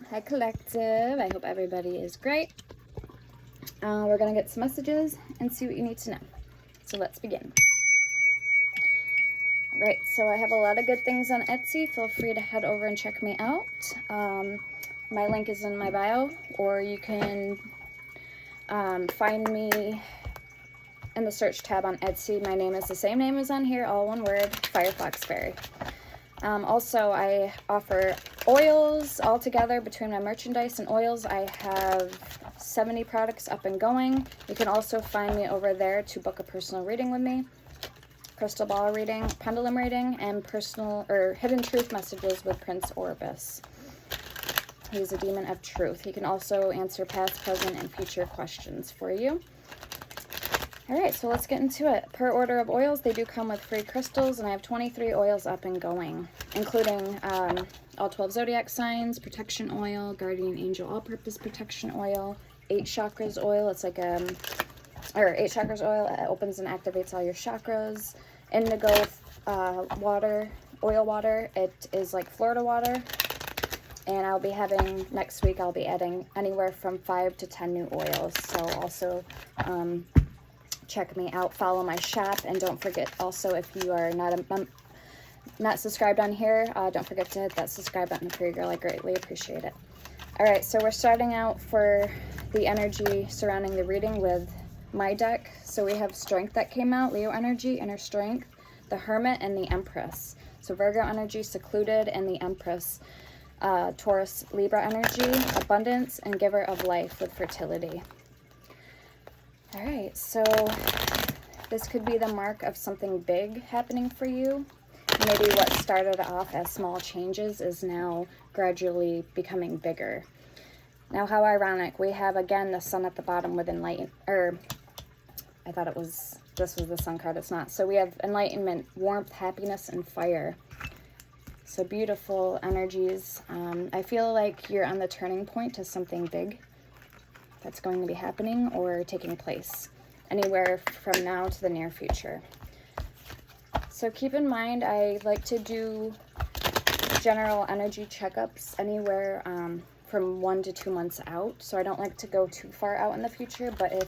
Hi Collective, I hope everybody is great. We're going to get some messages and see what you need to know. So let's begin. Right, so I have a lot of good things on Etsy. Feel free to head over and check me out. My link is in my bio, or you can find me in the search tab on Etsy. My name is the same name as on here, all one word, Firefox Fairy. Also, I offer oils all together between my merchandise and oils. I have 70 products up and going. You can also find me over there to book a personal reading with me, crystal ball reading, pendulum reading, and personal or hidden truth messages with Prince Orbis. He's a demon of truth. He can also answer past, present, and future questions for you. All right, so let's get into it. Per order of oils, they do come with free crystals, and I have 23 oils up and going, including all 12 zodiac signs, protection oil, guardian angel all-purpose protection oil, 8 chakras oil. It's like 8 chakras oil. It opens and activates all your chakras. Indigo water, oil water. It is like Florida water. And I'll be having, next week, I'll be adding anywhere from 5 to 10 new oils. So also, check me out, follow my shop, and don't forget also, if you are not subscribed on here, don't forget to hit that subscribe button for your girl. I greatly appreciate it. All right, so we're starting out for the energy surrounding the reading with my deck. So we have Strength that came out, Leo energy, Inner Strength, the Hermit, and the Empress. So Virgo energy, Secluded, and the Empress. Taurus, Libra energy, Abundance, and Giver of Life with Fertility. All right, so this could be the mark of something big happening for you. Maybe what started off as small changes is now gradually becoming bigger. Now, how ironic. We have, again, the Sun at the bottom with Enlightenment, or I thought this was the Sun card. It's not. So we have Enlightenment, Warmth, Happiness, and Fire. So beautiful energies. I feel like you're on the turning point to something big that's going to be happening or taking place anywhere from now to the near future. So keep in mind, I like to do general energy checkups anywhere from 1 to 2 months out. So I don't like to go too far out in the future, but if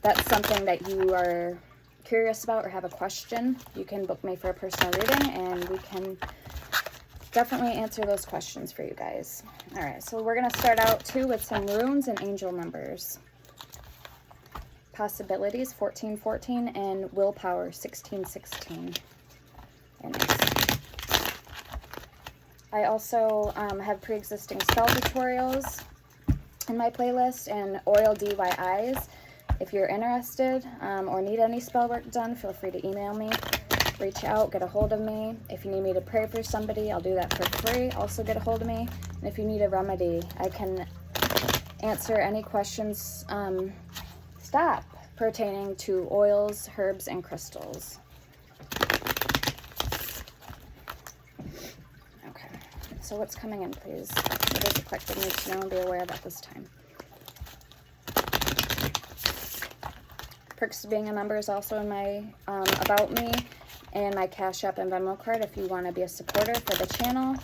that's something that you are curious about or have a question, you can book me for a personal reading and we can definitely answer those questions for you guys. All right, so we're going to start out too with some runes and angel numbers. Possibilities 1414 and willpower 1616. Nice. I also have pre-existing spell tutorials in my playlist and oil DIYs. If you're interested or need any spell work done, feel free to email me. Reach out, get a hold of me. If you need me to pray for somebody, I'll do that for free. Also get a hold of me. And if you need a remedy, I can answer any questions pertaining to oils, herbs, and crystals. Okay, so what's coming in, please? What does the collective need to know and be aware of at this time? Perks of being a member is also in my About Me and my Cash App and Venmo card if you want to be a supporter for the channel.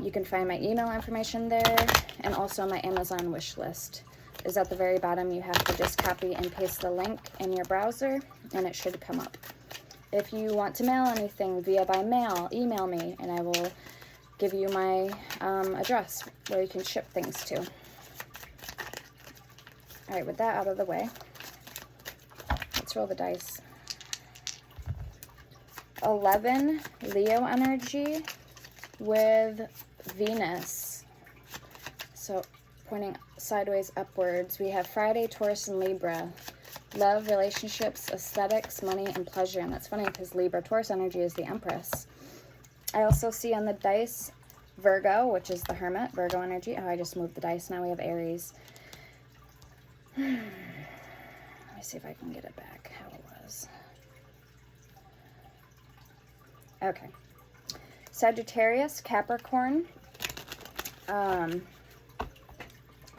You can find my email information there, and also my Amazon wish list is at the very bottom. You have to just copy and paste the link in your browser and it should come up. If you want to mail anything by mail, email me and I will give you my address where you can ship things to. All right, with that out of the way, let's roll the dice. 11, Leo energy with Venus. So pointing sideways upwards, we have Friday, Taurus, and Libra. Love, relationships, aesthetics, money, and pleasure. And that's funny because Libra, Taurus energy is the Empress. I also see on the dice Virgo, which is the Hermit, Virgo energy. Oh, I just moved the dice. Now we have Aries. Let me see if I can get it back how it was. Okay. Sagittarius, Capricorn,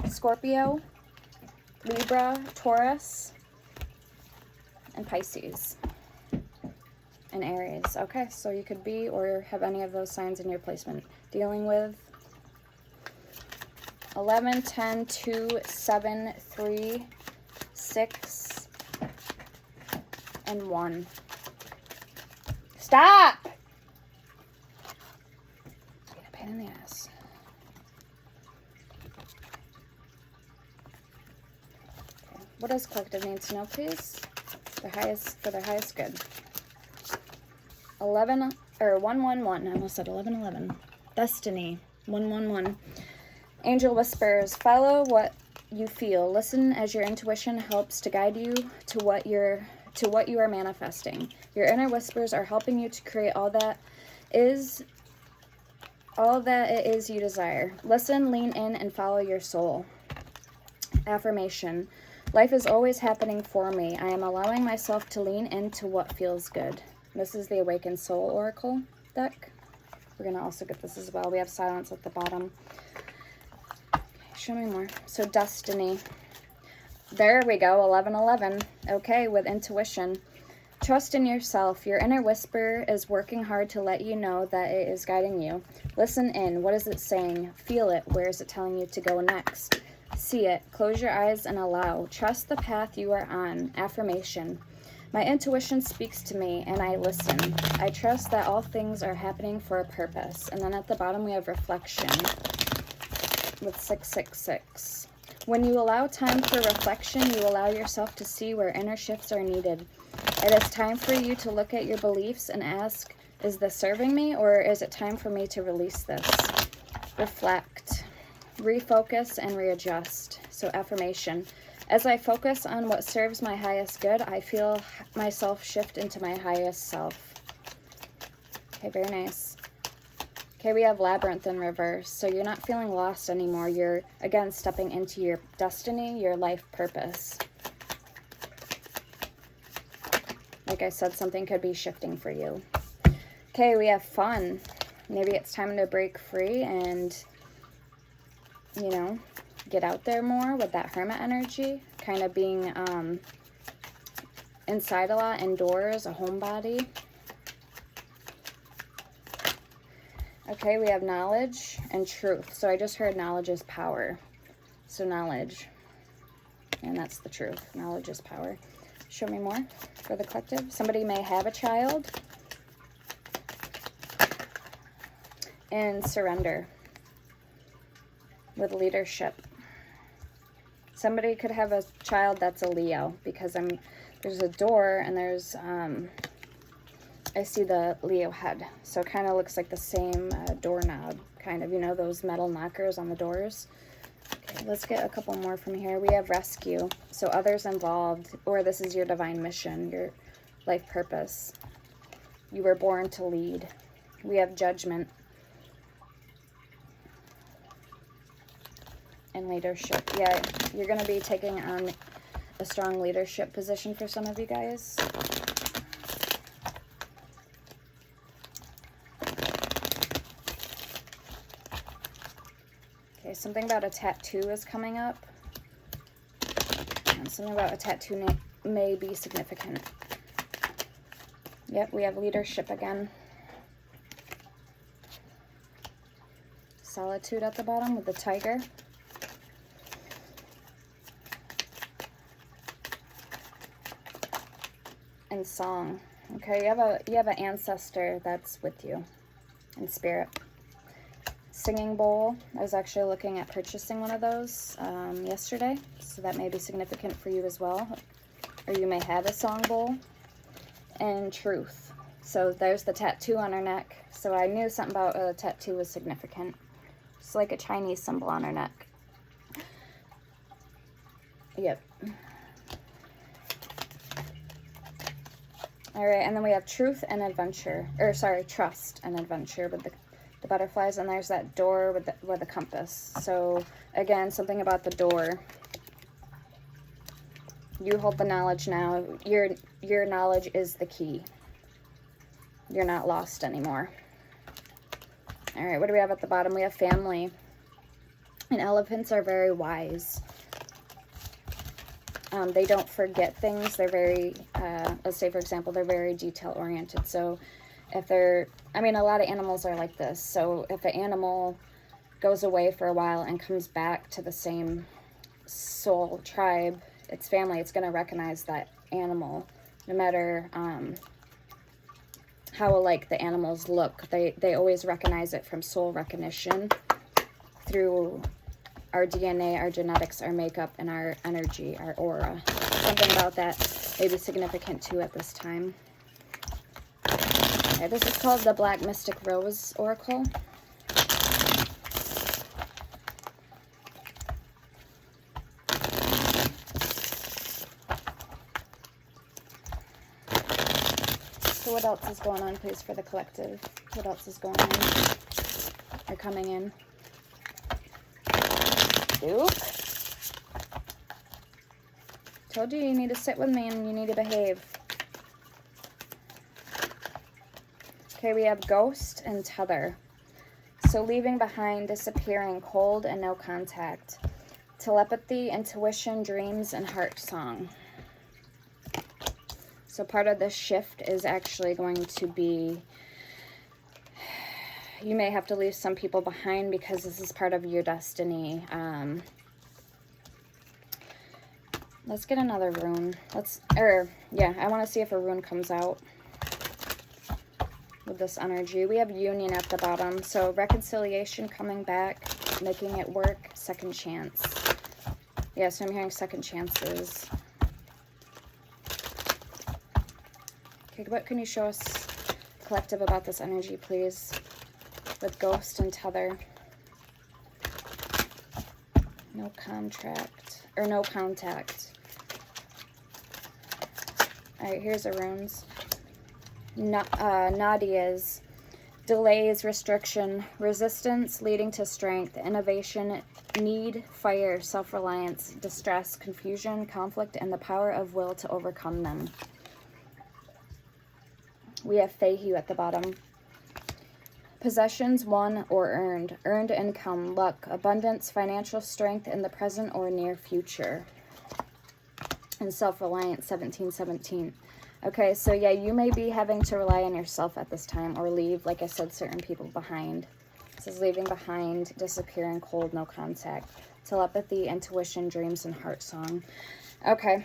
Scorpio, Libra, Taurus, and Pisces, and Aries. Okay, so you could be or have any of those signs in your placement dealing with 11, 10, 2, 7, 3, 6, and 1. Stop! Being a pain in the ass. Okay. What does collective need to know, please? For their highest good. 11 or 111. I almost said 1111. Destiny. 111. Angel whispers, follow what you feel. Listen as your intuition helps to guide you to what you are manifesting. Your inner whispers are helping you to create all that it is you desire. Listen, lean in, and follow your soul. Affirmation. Life is always happening for me. I am allowing myself to lean into what feels good. This is the Awakened Soul Oracle deck. We're going to also get this as well. We have silence at the bottom. Okay, show me more. So Destiny. There we go, 1111. Okay, with intuition. Trust in yourself. Your inner whisper is working hard to let you know that it is guiding you. Listen in. What is it saying? Feel it. Where is it telling you to go next? See it. Close your eyes and allow. Trust the path you are on. Affirmation. My intuition speaks to me and I listen. I trust that all things are happening for a purpose. And then at the bottom we have reflection with 666. When you allow time for reflection, you allow yourself to see where inner shifts are needed. It is time for you to look at your beliefs and ask, is this serving me, or is it time for me to release this? Reflect, refocus, and readjust. So affirmation. As I focus on what serves my highest good, I feel myself shift into my highest self. Okay, very nice. Okay, we have Labyrinth in reverse. So you're not feeling lost anymore. You're, again, stepping into your destiny, your life purpose. Like I said, something could be shifting for you. Okay, we have Fun. Maybe it's time to break free and, you know, get out there more with that Hermit energy. Kind of being inside a lot, indoors, a homebody. Okay, we have Knowledge and Truth. So I just heard knowledge is power. So knowledge. And that's the truth. Knowledge is power. Show me more for the collective. Somebody may have a child. And Surrender. With Leadership. Somebody could have a child that's a Leo. Because there's a door and there's... I see the Leo head, so it kind of looks like the same doorknob, kind of, you know, those metal knockers on the doors. Okay, let's get a couple more from here. We have Rescue, so others involved, or this is your divine mission, your life purpose. You were born to lead. We have Judgment and Leadership. Yeah, you're going to be taking on a strong leadership position for some of you guys. Okay, something about a tattoo is coming up. And something about a tattoo may be significant. Yep, we have Leadership again. Solitude at the bottom with the tiger. And Song. Okay, you have an ancestor that's with you in spirit. Singing bowl. I was actually looking at purchasing one of those yesterday, so that may be significant for you as well, or you may have a song bowl. And Truth. So there's the tattoo on her neck, so I knew something about a tattoo was significant. It's like a Chinese symbol on her neck. Yep. All right, and then we have Truth and Adventure, or sorry, Trust and Adventure with the butterflies, and there's that door with the compass. So again, something about the door. You hold the knowledge now. Your knowledge is the key. You're not lost anymore. All right, what do we have at the bottom? We have Family. And elephants are very wise. They don't forget things. They're very, let's say for example, they're very detail oriented. So if they're, I mean, a lot of animals are like this. So if an animal goes away for a while and comes back to the same soul tribe, its family, it's going to recognize that animal, no matter how alike the animals look. They always recognize it from soul recognition through our DNA, our genetics, our makeup, and our energy, our aura. Something about that may be significant too at this time. Okay, this is called the Black Mystic Rose Oracle. So what else is going on, please, for the collective? What else is going on or coming in? Duke. Told you need to sit with me and you need to behave. Okay, we have Ghost and Tether. So leaving behind, disappearing, cold and no contact. Telepathy, intuition, dreams, and heart song. So part of this shift is actually going to be, you may have to leave some people behind because this is part of your destiny. Let's get another rune. I want to see if a rune comes out with this energy. We have Union at the bottom. So reconciliation, coming back, making it work, second chance. Yeah, so I'm hearing second chances. Okay, what can you show us, collective, about this energy, please? With Ghost and Tether. No contract. Or no contact. Alright, here's the runes. Nadia's. Delays, restriction, resistance leading to strength, innovation, need, fire, self-reliance, distress, confusion, conflict, and the power of will to overcome them. We have Fehu at the bottom. Possessions won or earned. Earned income, luck, abundance, financial strength in the present or near future. And self-reliance, 1717. Okay, so yeah, you may be having to rely on yourself at this time or leave, like I said, certain people behind. This is leaving behind, disappearing, cold, no contact. Telepathy, intuition, dreams, and heart song. Okay,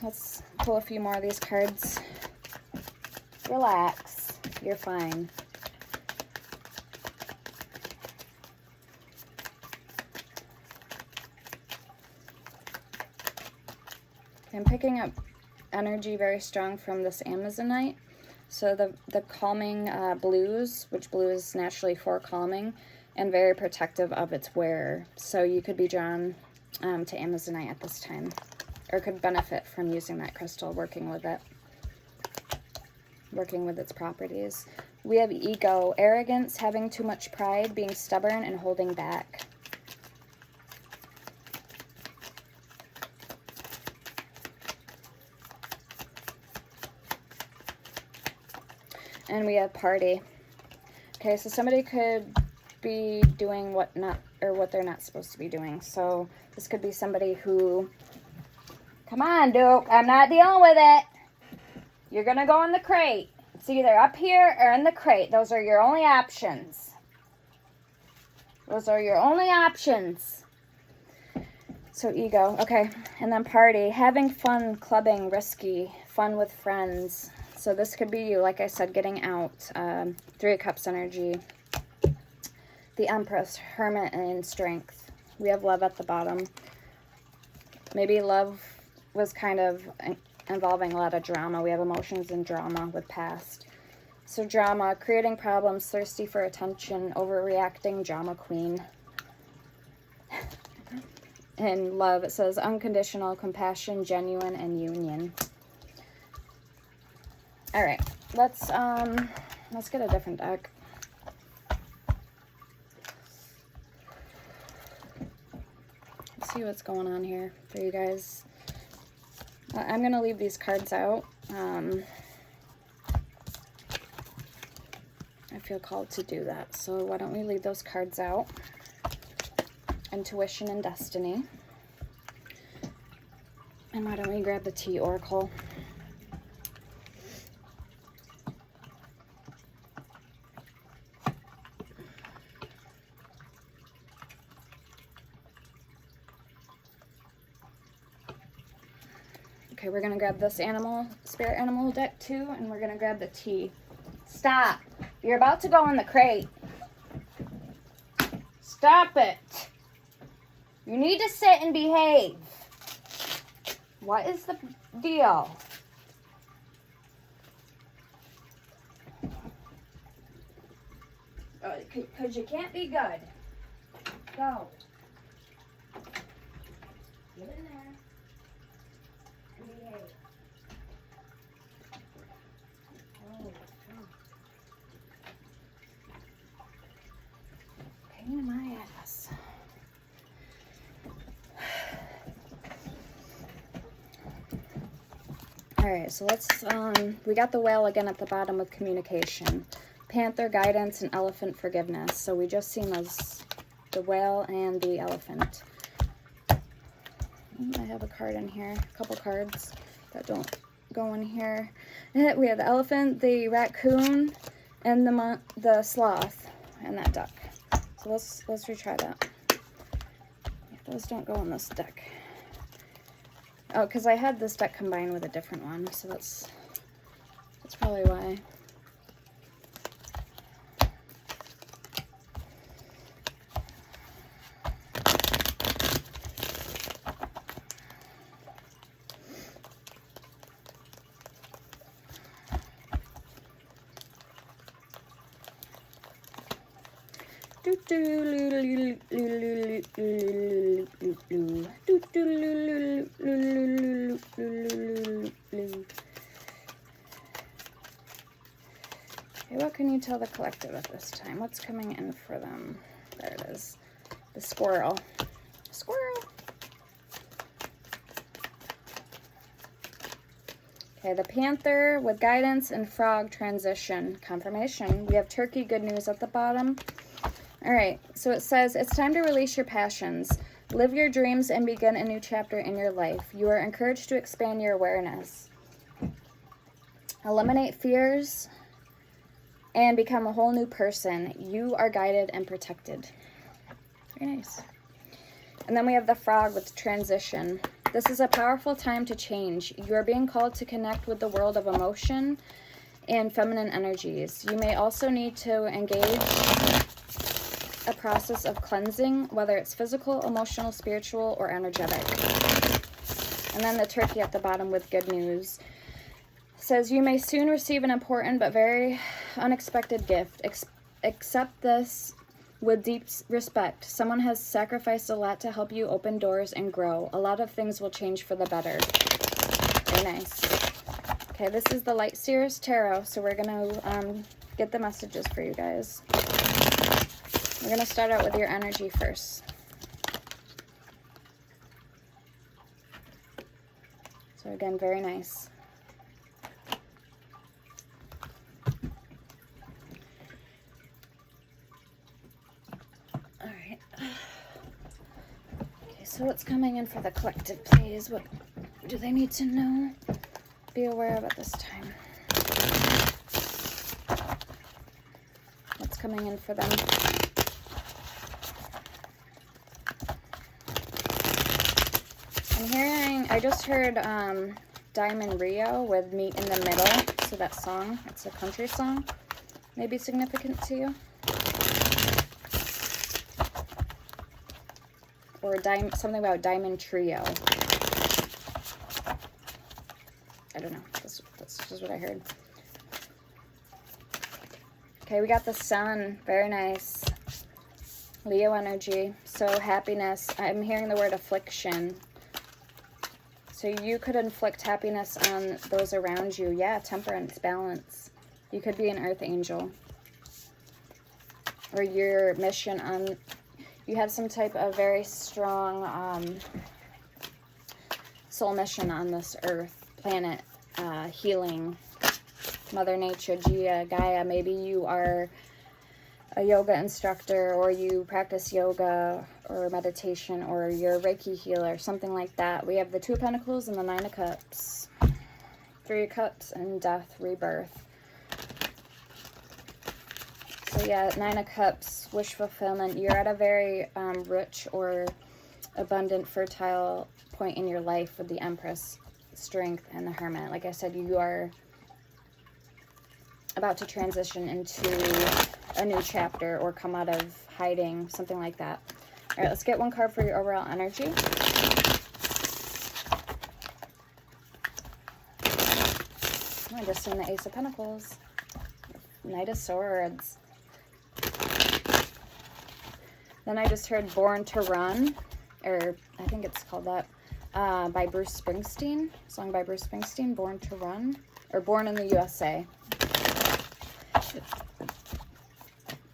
let's pull a few more of these cards. Relax. You're fine. I'm picking up energy very strong from this Amazonite. So the calming blues, which blue is naturally for calming, and very protective of its wearer. So you could be drawn to Amazonite at this time, or could benefit from using that crystal, working with it. Working with its properties. We have ego, arrogance, having too much pride, being stubborn, and holding back. And we have party. Okay, so somebody could be doing what they're not supposed to be doing. So this could be somebody who, come on, Duke, I'm not dealing with it. You're going to go in the crate. It's either up here or in the crate. Those are your only options. Those are your only options. So ego. Okay. And then party. Having fun, clubbing, risky, fun with friends. So this could be you, like I said, getting out. 3 of Cups energy. The Empress, Hermit, and Strength. We have love at the bottom. Maybe love was kind of involving a lot of drama. We have emotions and drama with past. So drama, creating problems, thirsty for attention, overreacting, drama queen. And love, it says unconditional, compassion, genuine, and union. All right, let's get a different deck. Let's see what's going on here for you guys. I'm going to leave these cards out. I feel called to do that. So why don't we leave those cards out? Intuition and Destiny. And why don't we grab the Tea Oracle? Okay, we're going to grab this spirit animal deck too, and we're going to grab the tea. Stop. You're about to go in the crate. Stop it. You need to sit and behave. What is the deal? Because you can't be good. Go. Get in there. And behave. Oh, God. Pain in my ass. Alright, so let's, we got the whale again at the bottom with communication. Panther, guidance, and elephant, forgiveness. So we just seen those, the whale and the elephant. I have a card in here, a couple cards that don't go in here. We have the elephant, the raccoon, and the sloth, and that duck. So let's retry that. Those don't go in this deck. Oh, because I had this deck combined with a different one, so that's probably why. Okay, what can you tell the collective at this time? What's coming in for them? There it is. The squirrel. Squirrel. Okay, the panther with guidance and frog, transition, confirmation. We have turkey, good news at the bottom. All right, so it says, it's time to release your passions. Live your dreams and begin a new chapter in your life. You are encouraged to expand your awareness. Eliminate fears and become a whole new person. You are guided and protected. Very nice. And then we have the frog with transition. This is a powerful time to change. You are being called to connect with the world of emotion and feminine energies. You may also need to engage a process of cleansing, whether it's physical, emotional, spiritual, or energetic. And then the turkey at the bottom with good news. Says, you may soon receive an important but very unexpected gift. Accept this with deep respect. Someone has sacrificed a lot to help you open doors and grow. A lot of things will change for the better. Very nice. Okay, this is the Light Seers Tarot, so we're going to get the messages for you guys. We're going to start out with your energy first. So again, very nice. All right. Okay, so what's coming in for the collective, please? What do they need to know? Be aware of at this time. What's coming in for them? I'm hearing, I just heard Diamond Rio with Meet in the Middle. So that song, it's a country song, maybe significant to you. Or something about Diamond Trio. I don't know, that's just what I heard. Okay, we got the sun, very nice. Leo energy, so happiness. I'm hearing the word affliction. So you could inflict happiness on those around you. Yeah, temperance, balance. You could be an earth angel. Or your mission on, you have some type of very strong soul mission on this earth, planet, healing, Mother Nature, Gaia. Maybe you are a yoga instructor, or you practice yoga or meditation, or you're a Reiki healer, something like that. We have the Two of Pentacles and the Nine of Cups. Three of Cups and death, rebirth. So yeah, Nine of Cups, wish fulfillment. You're at a very rich or abundant, fertile point in your life with the Empress. Strength, and the Hermit. Like I said, you are about to transition into a new chapter or come out of hiding, something like that. All right, let's get one card for your overall energy. I just seen the Ace of Pentacles, Knight of Swords. Then I just heard Born to Run, or I think it's called that, by Bruce Springsteen. Song by Bruce Springsteen, Born to Run, or Born in the USA.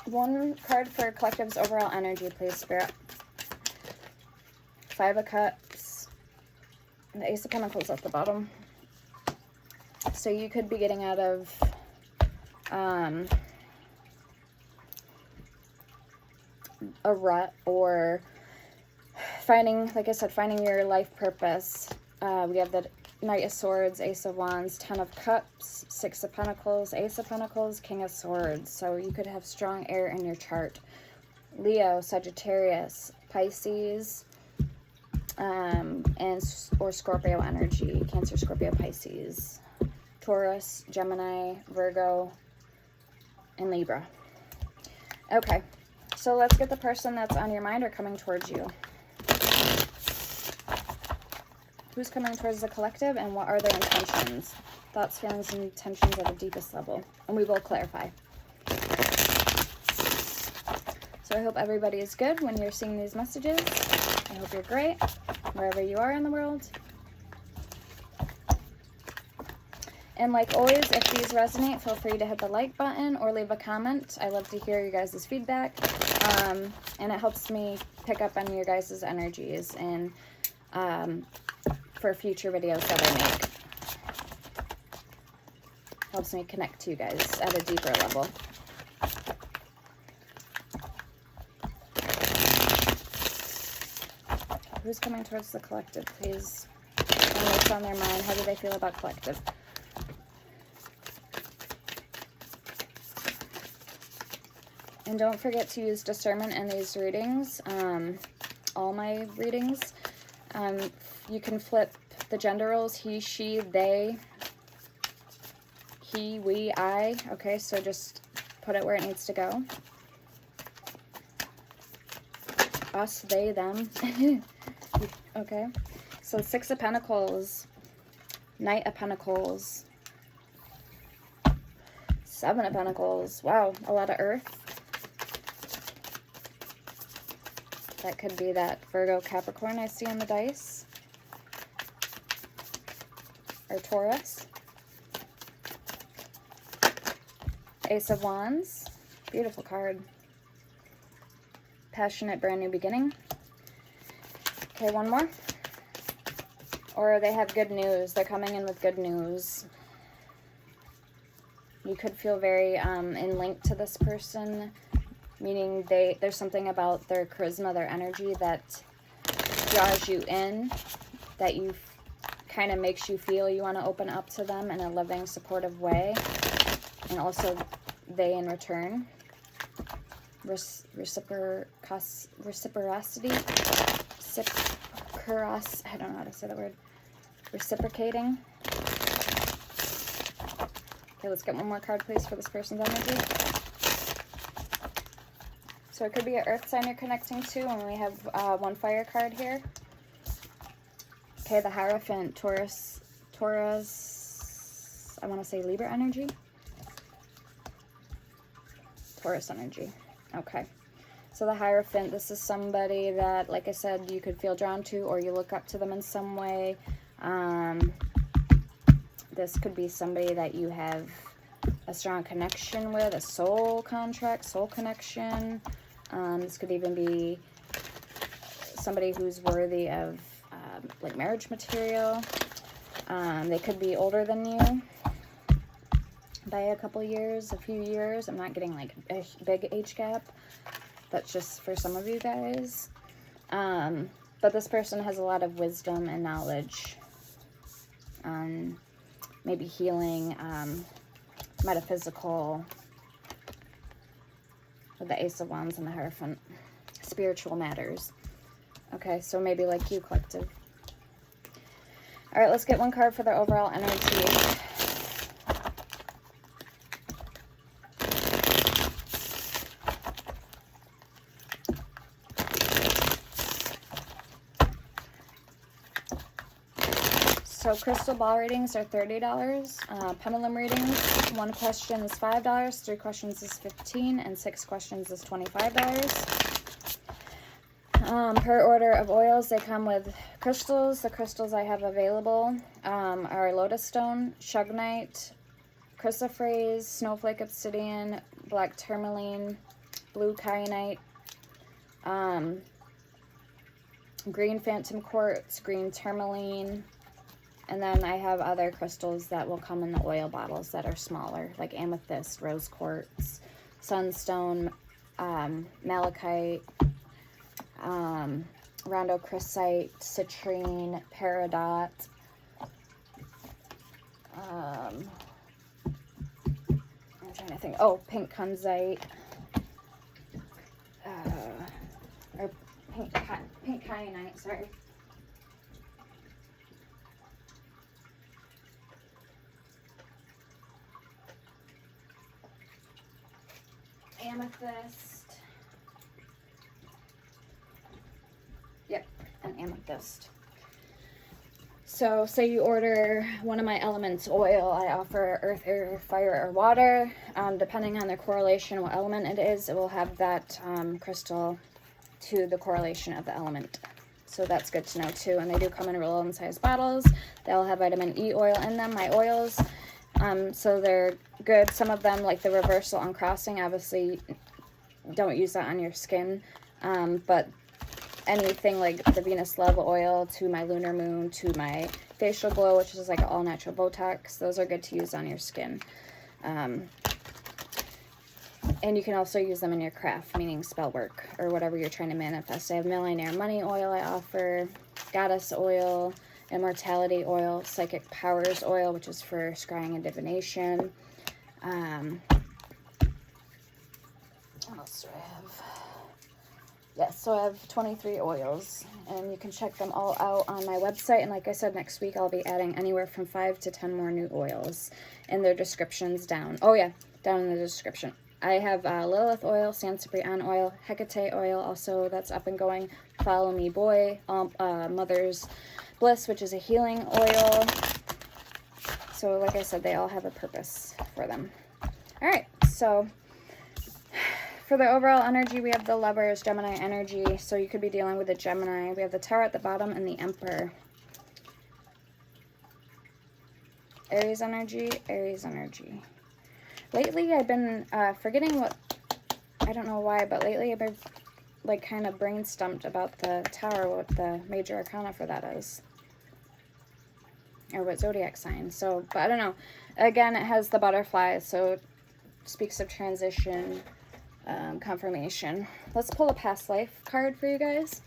One card for collective's overall energy, please, Spirit. Five of Cups, and the Ace of Pentacles at the bottom. So you could be getting out of a rut, or finding, like I said, finding your life purpose. We have the Knight of Swords, Ace of Wands, Ten of Cups, Six of Pentacles, Ace of Pentacles, King of Swords. So you could have strong air in your chart. Leo, Sagittarius, Pisces, or Scorpio energy. Cancer, Scorpio, Pisces, Taurus, Gemini, Virgo, and Libra. Okay, so let's get the person that's on your mind or coming towards you. Who's coming towards the collective, and what are their intentions? Thoughts, feelings, and intentions at the deepest level. And we will clarify. So I hope everybody is good when you're seeing these messages. I hope you're great, wherever you are in the world. And like always, if these resonate, feel free to hit the like button or leave a comment. I love to hear your guys' feedback. And it helps me pick up on your guys' energies and for future videos that I make. Helps me connect to you guys at a deeper level. Who's coming towards the collective, please? And what's on their mind? How do they feel about collective? And don't forget to use discernment in these readings. All my readings. You can flip the gender roles: he, she, they, he, we, I. Okay, so just put it where it needs to go. Us, they, them. Okay, so Six of Pentacles, Knight of Pentacles, Seven of Pentacles. Wow, a lot of Earth. That could be that Virgo, Capricorn I see on the dice. Or Taurus. Ace of Wands. Beautiful card. Passionate, brand new beginning. Okay, one more. Or they have good news. They're coming in with good news. You could feel very in link to this person. Meaning there's something about their charisma, their energy that draws you in, that you kind of makes you feel you want to open up to them in a loving, supportive way, and also they in return. Reciprocity, I don't know how to say that word. Reciprocating. Okay, let's get one more card, please, for this person's energy. So it could be an earth sign you're connecting to, and we have one fire card here. Okay, the Hierophant, Taurus, I want to say Libra energy. Taurus energy. Okay. So the Hierophant, this is somebody that, like I said, you could feel drawn to, or you look up to them in some way. This could be somebody that you have a strong connection with, a soul contract, soul connection. This could even be somebody who's worthy of like marriage material. They could be older than you by a couple years, a few years. I'm not getting like a big age gap. That's just for some of you guys. But this person has a lot of wisdom and knowledge on maybe healing, metaphysical, with the Ace of Wands and the Hierophant, spiritual matters. Okay, so maybe like you, collective. All right, let's get one card for the overall energy. So crystal ball readings are $30. Pendulum readings, 1 question is $5, 3 questions is $15, and 6 questions is $25. Per order of oils, they come with crystals. The crystals I have available are lotus stone, shugnite, chrysoprase, snowflake obsidian, black tourmaline, blue kyanite, green phantom quartz, green tourmaline. And then I have other crystals that will come in the oil bottles that are smaller, like amethyst, rose quartz, sunstone, malachite, rhodochrosite, citrine, peridot, I'm trying to think, oh, pink kunzite, or pink kyanite, sorry. Amethyst. Yep, an amethyst. So say you order one of my elements oil, I offer earth, air, fire, or water. Depending on the correlation, what element it is, it will have that crystal to the correlation of the element. So that's good to know too. And they do come in real size bottles. They'll have vitamin E oil in them, my oils. So they're good. Some of them, like the reversal uncrossing, obviously don't use that on your skin. But anything like the Venus Love oil to my lunar moon to my facial glow, which is like all natural Botox, those are good to use on your skin. And you can also use them in your craft, meaning spell work or whatever you're trying to manifest. I have millionaire money oil I offer, goddess oil, immortality oil, psychic powers oil, which is for scrying and divination. What else do I have? Yes, so I have 23 oils, and you can check them all out on my website. And like I said, next week I'll be adding anywhere from 5 to 10 more new oils, and their descriptions down. Oh yeah, down in the description. I have Lilith oil, San Ciprian oil, Hecate oil, also that's up and going. Follow Me Boy, Mother's Bliss, which is a healing oil. So like I said, they all have a purpose for them. All right, so for the overall energy, we have the Lovers, Gemini energy. So you could be dealing with a Gemini. We have the Tower at the bottom and the Emperor. Aries energy, Aries energy. Lately, I've been forgetting what, I don't know why, but lately I've been like kind of brain stumped about the Tower, what the major arcana for that is. Or what zodiac sign. So, but I don't know. Again, it has the butterflies, so it speaks of transition, confirmation. Let's pull a past life card for you guys.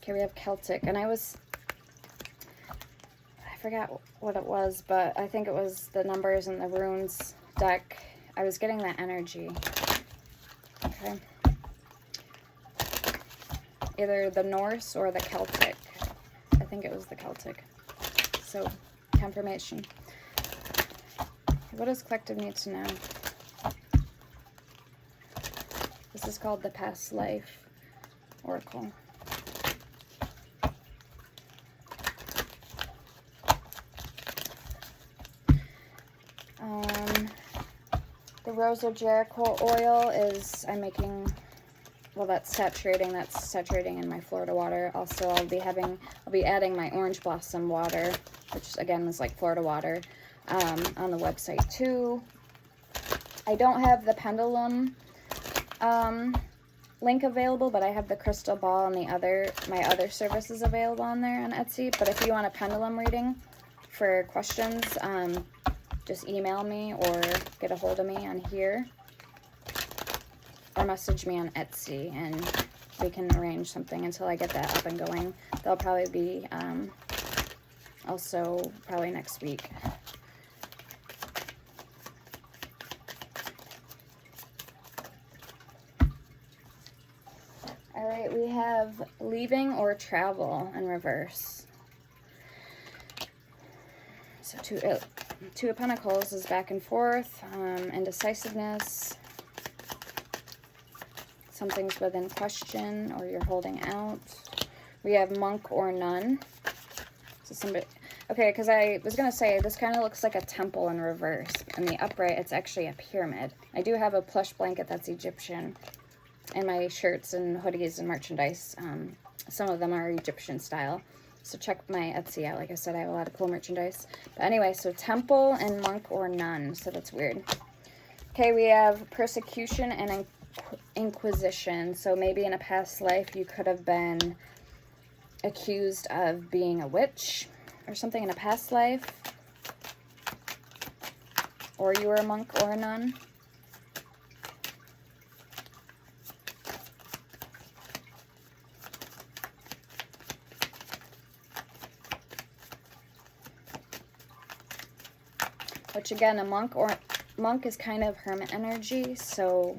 Okay, we have Celtic, and I forgot what it was, but I think it was the numbers and the runes deck. I was getting that energy. Okay. Either the Norse or the Celtic. I think it was the Celtic. So, confirmation. What does collective need to know? This is called the Past Life Oracle. The Rose of Jericho oil is, I'm making, well, that's saturating in my Florida water. Also, I'll be adding my Orange Blossom water, which again is like Florida water, on the website too. I don't have the pendulum link available, but I have the crystal ball and my other services available on there on Etsy. But if you want a pendulum reading for questions, just email me or get a hold of me on here or message me on Etsy and we can arrange something until I get that up and going. They'll probably be also probably next week. All All right, we have leaving or travel in reverse. So Two of Pentacles is back and forth, indecisiveness. Something's within question or you're holding out. We have Monk or Nun. So somebody, okay, because I was going to say this kind of looks like a temple in reverse. In the upright, it's actually a pyramid. I do have a plush blanket that's Egyptian. And my shirts and hoodies and merchandise, some of them are Egyptian style. So check my Etsy out. Like I said, I have a lot of cool merchandise. But anyway, so temple and monk or nun. So that's weird. Okay, we have persecution and inquisition. So maybe in a past life you could have been accused of being a witch or something in a past life. Or you were a monk or a nun. Which again, a monk is kind of hermit energy, so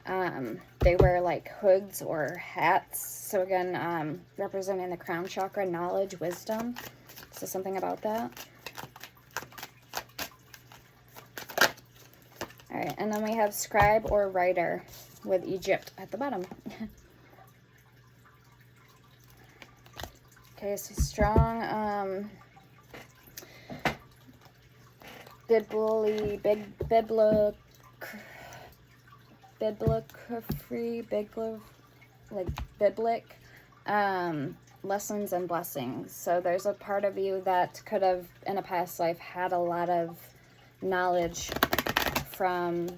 they wear like hoods or hats. So again, representing the crown chakra, knowledge, wisdom. So something about that. All right, and then we have scribe or writer with Egypt at the bottom. Okay, so strong, biblic lessons and blessings. So there's a part of you that could have in a past life had a lot of knowledge from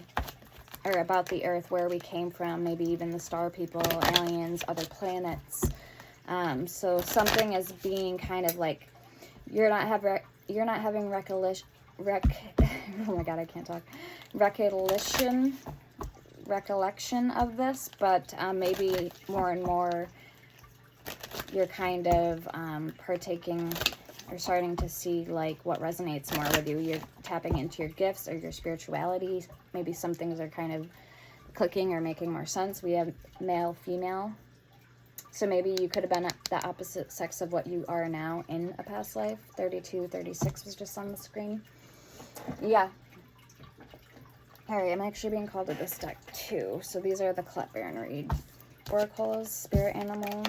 or about the earth, where we came from, maybe even the star people, aliens, other planets. So something is being kind of like you're not having recollection. Oh my god, I can't talk. Recollection of this, but maybe more and more you're kind of partaking or starting to see like what resonates more with you. You're tapping into your gifts or your spirituality. Maybe some things are kind of clicking or making more sense. We have male, female. So maybe you could have been the opposite sex of what you are now in a past life. 32, 36 was just on the screen. Yeah. Alright, I'm actually being called to this deck too. So these are the Colette Baron Reed oracles, spirit animal,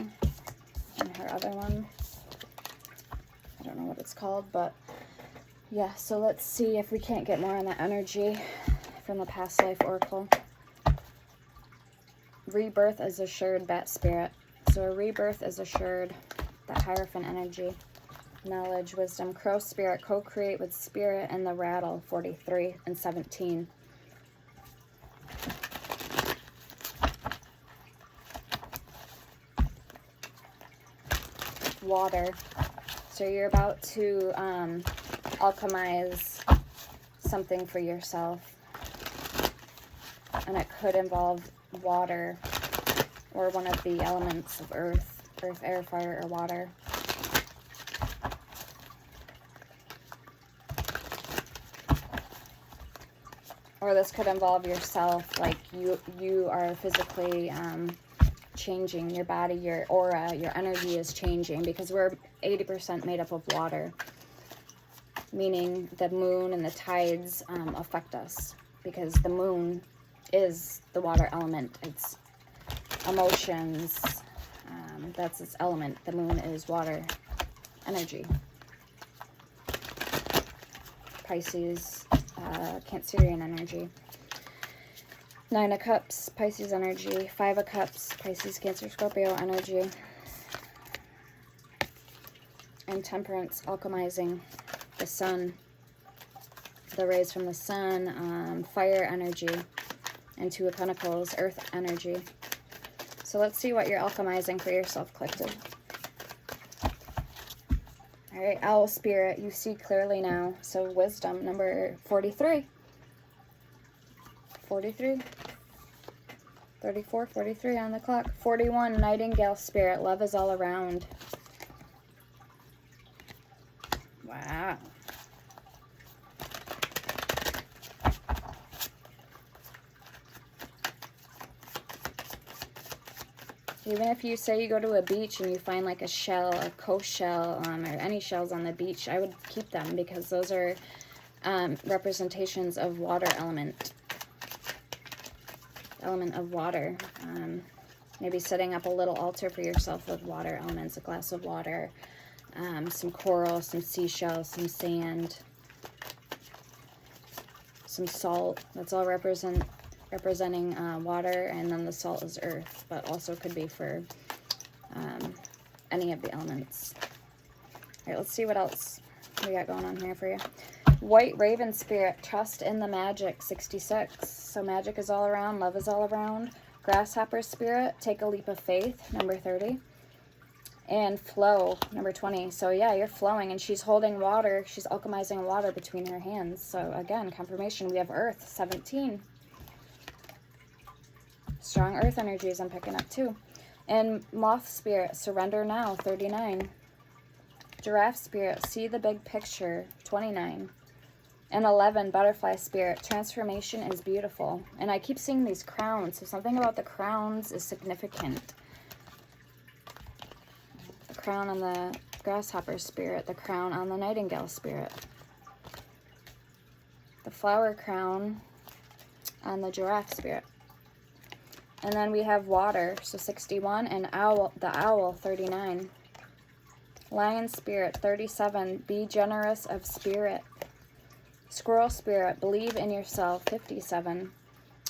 and her other one. I don't know what it's called, but yeah, so let's see if we can't get more on that energy from the past life oracle. Rebirth is assured, bat spirit. So a rebirth is assured, that Hierophant energy. Knowledge, wisdom, crow spirit, co-create with spirit, and the rattle, 43 and 17. Water. So you're about to alchemize something for yourself. And it could involve water or one of the elements of earth, air, fire, or water. Or this could involve yourself, like you are physically changing your body, your aura, your energy is changing, because we're 80% made up of water, meaning the moon and the tides affect us, because the moon is the water element. It's emotions, that's its element. The moon is water energy. Pisces, Cancerian energy. 9 of Cups, Pisces energy. 5 of Cups, Pisces, Cancer, Scorpio energy. And Temperance, alchemizing the sun, the rays from the sun, fire energy. And 2 of Pentacles, earth energy. So let's see what you're alchemizing for yourself, collective. All right, owl spirit, you see clearly now. So wisdom, number 43. 43. 34, 43 on the clock. 41, nightingale spirit, love is all around. Wow. Even if you say you go to a beach and you find like a shell, a coast shell, or any shells on the beach, I would keep them because those are representations of water element of water. Maybe setting up a little altar for yourself with water elements, a glass of water, some coral, some seashells, some sand, some salt. That's all representing water, and then the salt is earth, but also could be for any of the elements. All right, let's see what else we got going on here for you. White Raven Spirit, trust in the magic, 66. So magic is all around, love is all around. Grasshopper Spirit, take a leap of faith, number 30. And flow, number 20. So yeah, you're flowing, and she's holding water. She's alchemizing water between her hands. So again, confirmation. We have earth, 17. Strong earth energies I'm picking up too. And Moth Spirit, surrender now, 39. Giraffe Spirit, see the big picture, 29. And 11, Butterfly Spirit, transformation is beautiful. And I keep seeing these crowns, so something about the crowns is significant. The crown on the Grasshopper Spirit, the crown on the Nightingale Spirit. The flower crown on the Giraffe Spirit. And then we have water, so 61, and owl, the owl, 39. Lion Spirit, 37, be generous of spirit. Squirrel Spirit, believe in yourself, 57.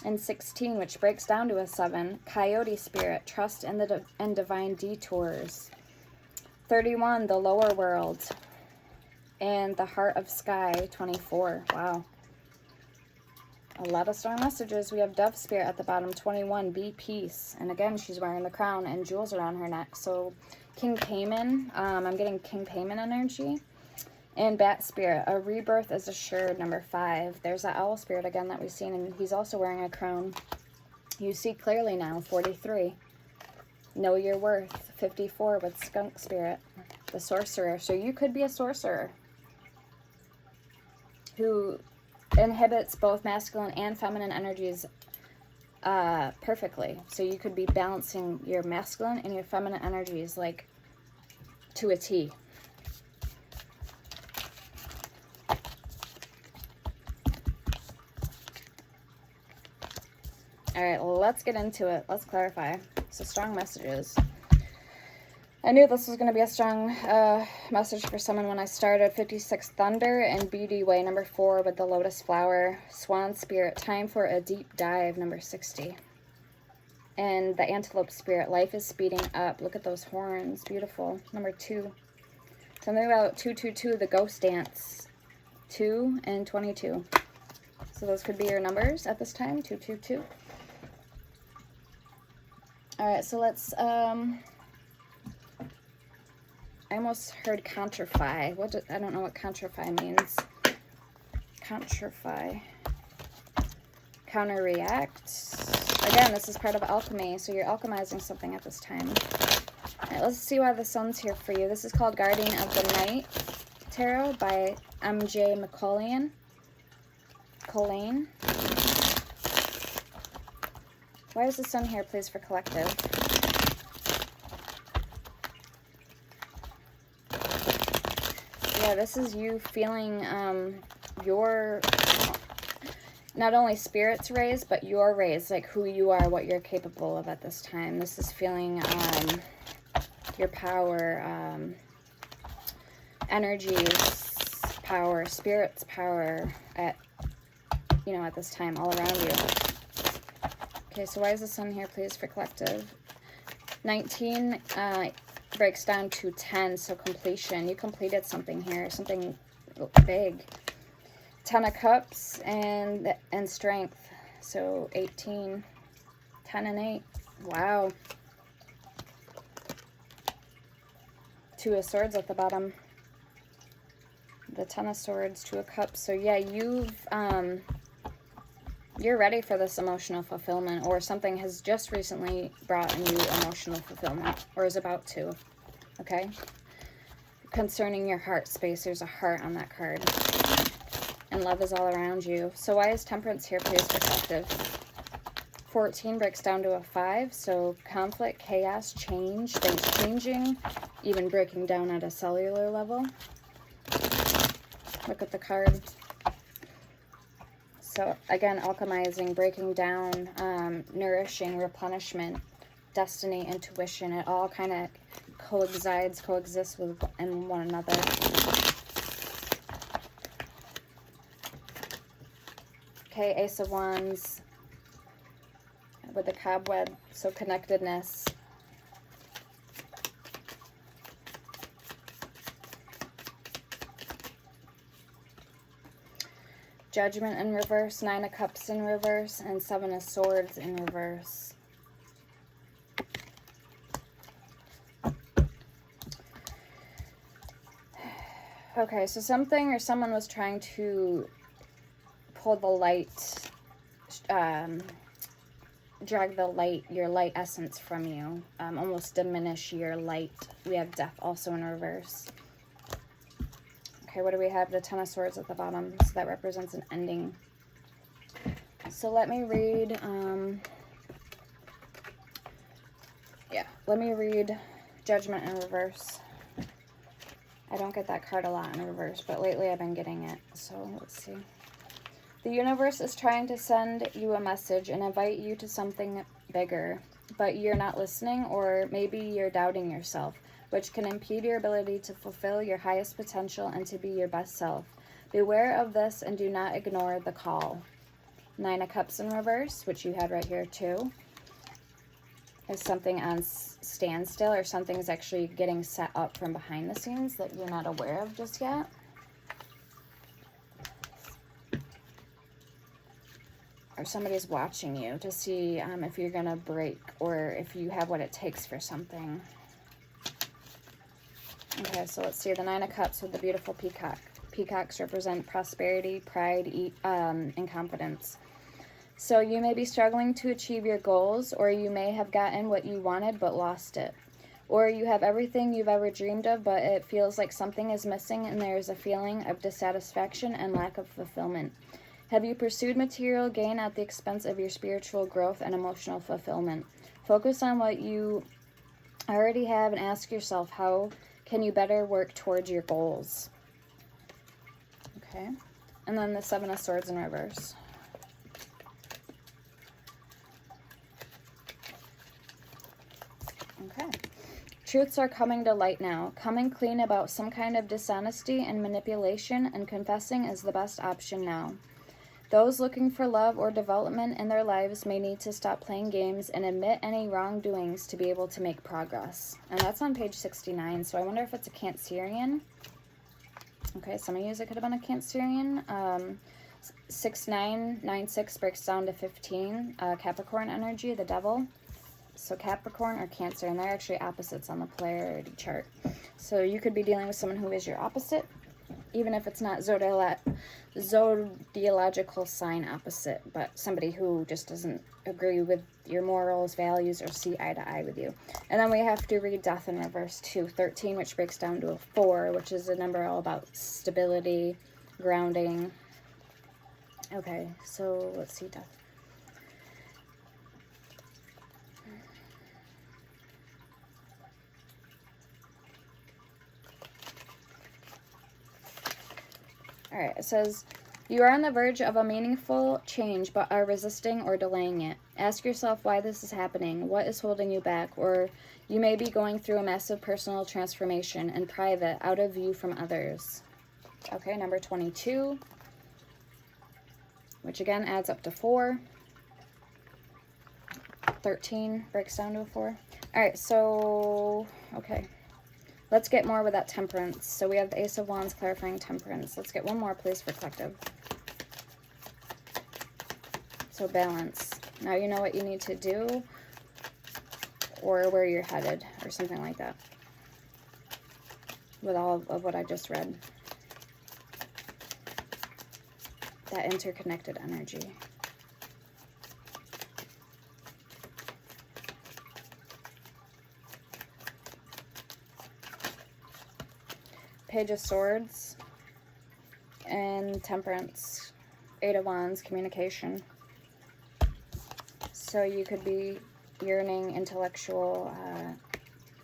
And 16, which breaks down to a 7, Coyote Spirit, trust in the divine detours. 31, the lower world. And the Heart of Sky, 24. Wow. A lot of strong messages. We have Dove Spirit at the bottom, 21, be peace. And again, she's wearing the crown and jewels around her neck. So King Cayman, I'm getting King Cayman energy. And Bat Spirit, a rebirth is assured, number 5. There's that Owl Spirit again that we've seen, and he's also wearing a crown. You see clearly now, 43. Know your worth, 54 with Skunk Spirit, the Sorcerer. So you could be a sorcerer who inhibits both masculine and feminine energies perfectly. So you could be balancing your masculine and your feminine energies like to a T. All right, let's get into it. Let's clarify. So strong messages. I knew this was going to be a strong message for someone when I started. 56 Thunder and BD Way, number 4 with the Lotus Flower. Swan Spirit, time for a deep dive, number 60. And the Antelope Spirit, life is speeding up. Look at those horns, beautiful. Number 2. Something about 222, the Ghost Dance. 2 and 22. So those could be your numbers at this time, 222. All right, so let's, I almost heard contrify. I don't know what contrify means. Contrify. Counter-react. Again, this is part of alchemy, so you're alchemizing something at this time. All right, let's see why the sun's here for you. This is called Guardian of the Night Tarot by M.J. McCullian. Why is the sun here, please, for collective? Yeah, this is you feeling your, not only spirit's raised, but your raised, like who you are, what you're capable of at this time. This is feeling your power, energies, power, spirit's power at, at this time all around you. Okay, so why is the sun here, please, for collective? 19 breaks down to 10, so completion. You completed something here, something big. 10 of Cups and strength, so 18. 10 and 8. Wow. 2 of Swords at the bottom. The 10 of Swords, 2 of Cups. So yeah, you're ready for this emotional fulfillment, or something has just recently brought in you emotional fulfillment, or is about to, okay? Concerning your heart space, there's a heart on that card. And love is all around you. So why is Temperance here, please, for collective? 14 breaks down to a 5, so conflict, chaos, change, things changing, even breaking down at a cellular level. Look at the card. So again, alchemizing, breaking down, nourishing, replenishment, destiny, intuition, it all kind of coexists with one another. Okay, Ace of Wands with the cobweb, so connectedness. Judgment in reverse, 9 of Cups in reverse, and 7 of Swords in reverse. Okay, so something or someone was trying to pull the light, drag the light, your light essence from you, almost diminish your light. We have Death also in reverse. Okay, what do we have? The Ten of Swords at the bottom, so that represents an ending. So let me read, let me read Judgment in reverse. I don't get that card a lot in reverse, but lately I've been getting it, so let's see. The universe is trying to send you a message and invite you to something bigger, but you're not listening, or maybe you're doubting yourself, which can impede your ability to fulfill your highest potential and to be your best self. Beware of this and do not ignore the call. 9 of Cups in reverse, which you had right here too, is something on standstill, or something's actually getting set up from behind the scenes that you're not aware of just yet. Or somebody's watching you to see if you're gonna break, or if you have what it takes for something. Okay, so let's see the 9 of Cups with the beautiful peacock. Peacocks represent prosperity, pride, and confidence. So you may be struggling to achieve your goals, or you may have gotten what you wanted but lost it. Or you have everything you've ever dreamed of, but it feels like something is missing, and there is a feeling of dissatisfaction and lack of fulfillment. Have you pursued material gain at the expense of your spiritual growth and emotional fulfillment? Focus on what you already have and ask yourself, how can you better work towards your goals? Okay. And then the 7 of Swords in reverse. Okay. Truths are coming to light now. Coming clean about some kind of dishonesty and manipulation and confessing is the best option now. Those looking for love or development in their lives may need to stop playing games and admit any wrongdoings to be able to make progress. And that's on page 69, so I wonder if it's a Cancerian. Okay, some of you, it could have been a Cancerian. 6996 breaks down to 15. Capricorn energy, the devil. So Capricorn or Cancer, and they're actually opposites on the polarity chart. So you could be dealing with someone who is your opposite, even if it's not zodiacal sign opposite, but somebody who just doesn't agree with your morals, values, or see eye to eye with you. And then we have to read Death in reverse too. 13, which breaks down to a 4, which is a number all about stability, grounding. Okay, so let's see Death. All right, it says, you are on the verge of a meaningful change, but are resisting or delaying it. Ask yourself why this is happening, what is holding you back, or you may be going through a massive personal transformation in private, out of view from others. Okay, number 22, which again adds up to 4. 13 breaks down to a 4. All right, so, okay. Let's get more with that Temperance. So we have the Ace of Wands clarifying Temperance. Let's get one more, please, for collective. So balance. Now you know what you need to do, or where you're headed, or something like that, with all of what I just read. That interconnected energy. Page of Swords and Temperance. 8 of Wands, communication. So So you could be yearning intellectual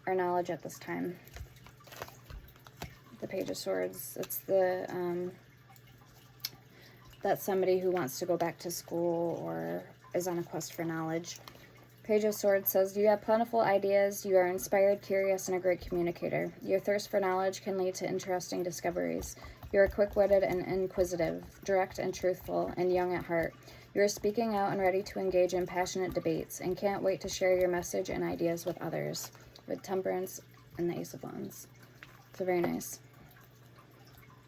or knowledge at this time. The Page of Swords, it's the that's somebody who wants to go back to school or is on a quest for knowledge. Page of Swords says, you have plentiful ideas, you are inspired, curious, and a great communicator. Your thirst for knowledge can lead to interesting discoveries. You are quick-witted and inquisitive, direct and truthful, and young at heart. You are speaking out and ready to engage in passionate debates, and can't wait to share your message and ideas with others. With Temperance and the Ace of Wands. So very nice.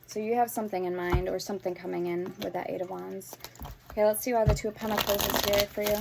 So you have something in mind or something coming in with that Eight of Wands. Okay, let's see why the Two of Pentacles is here for you.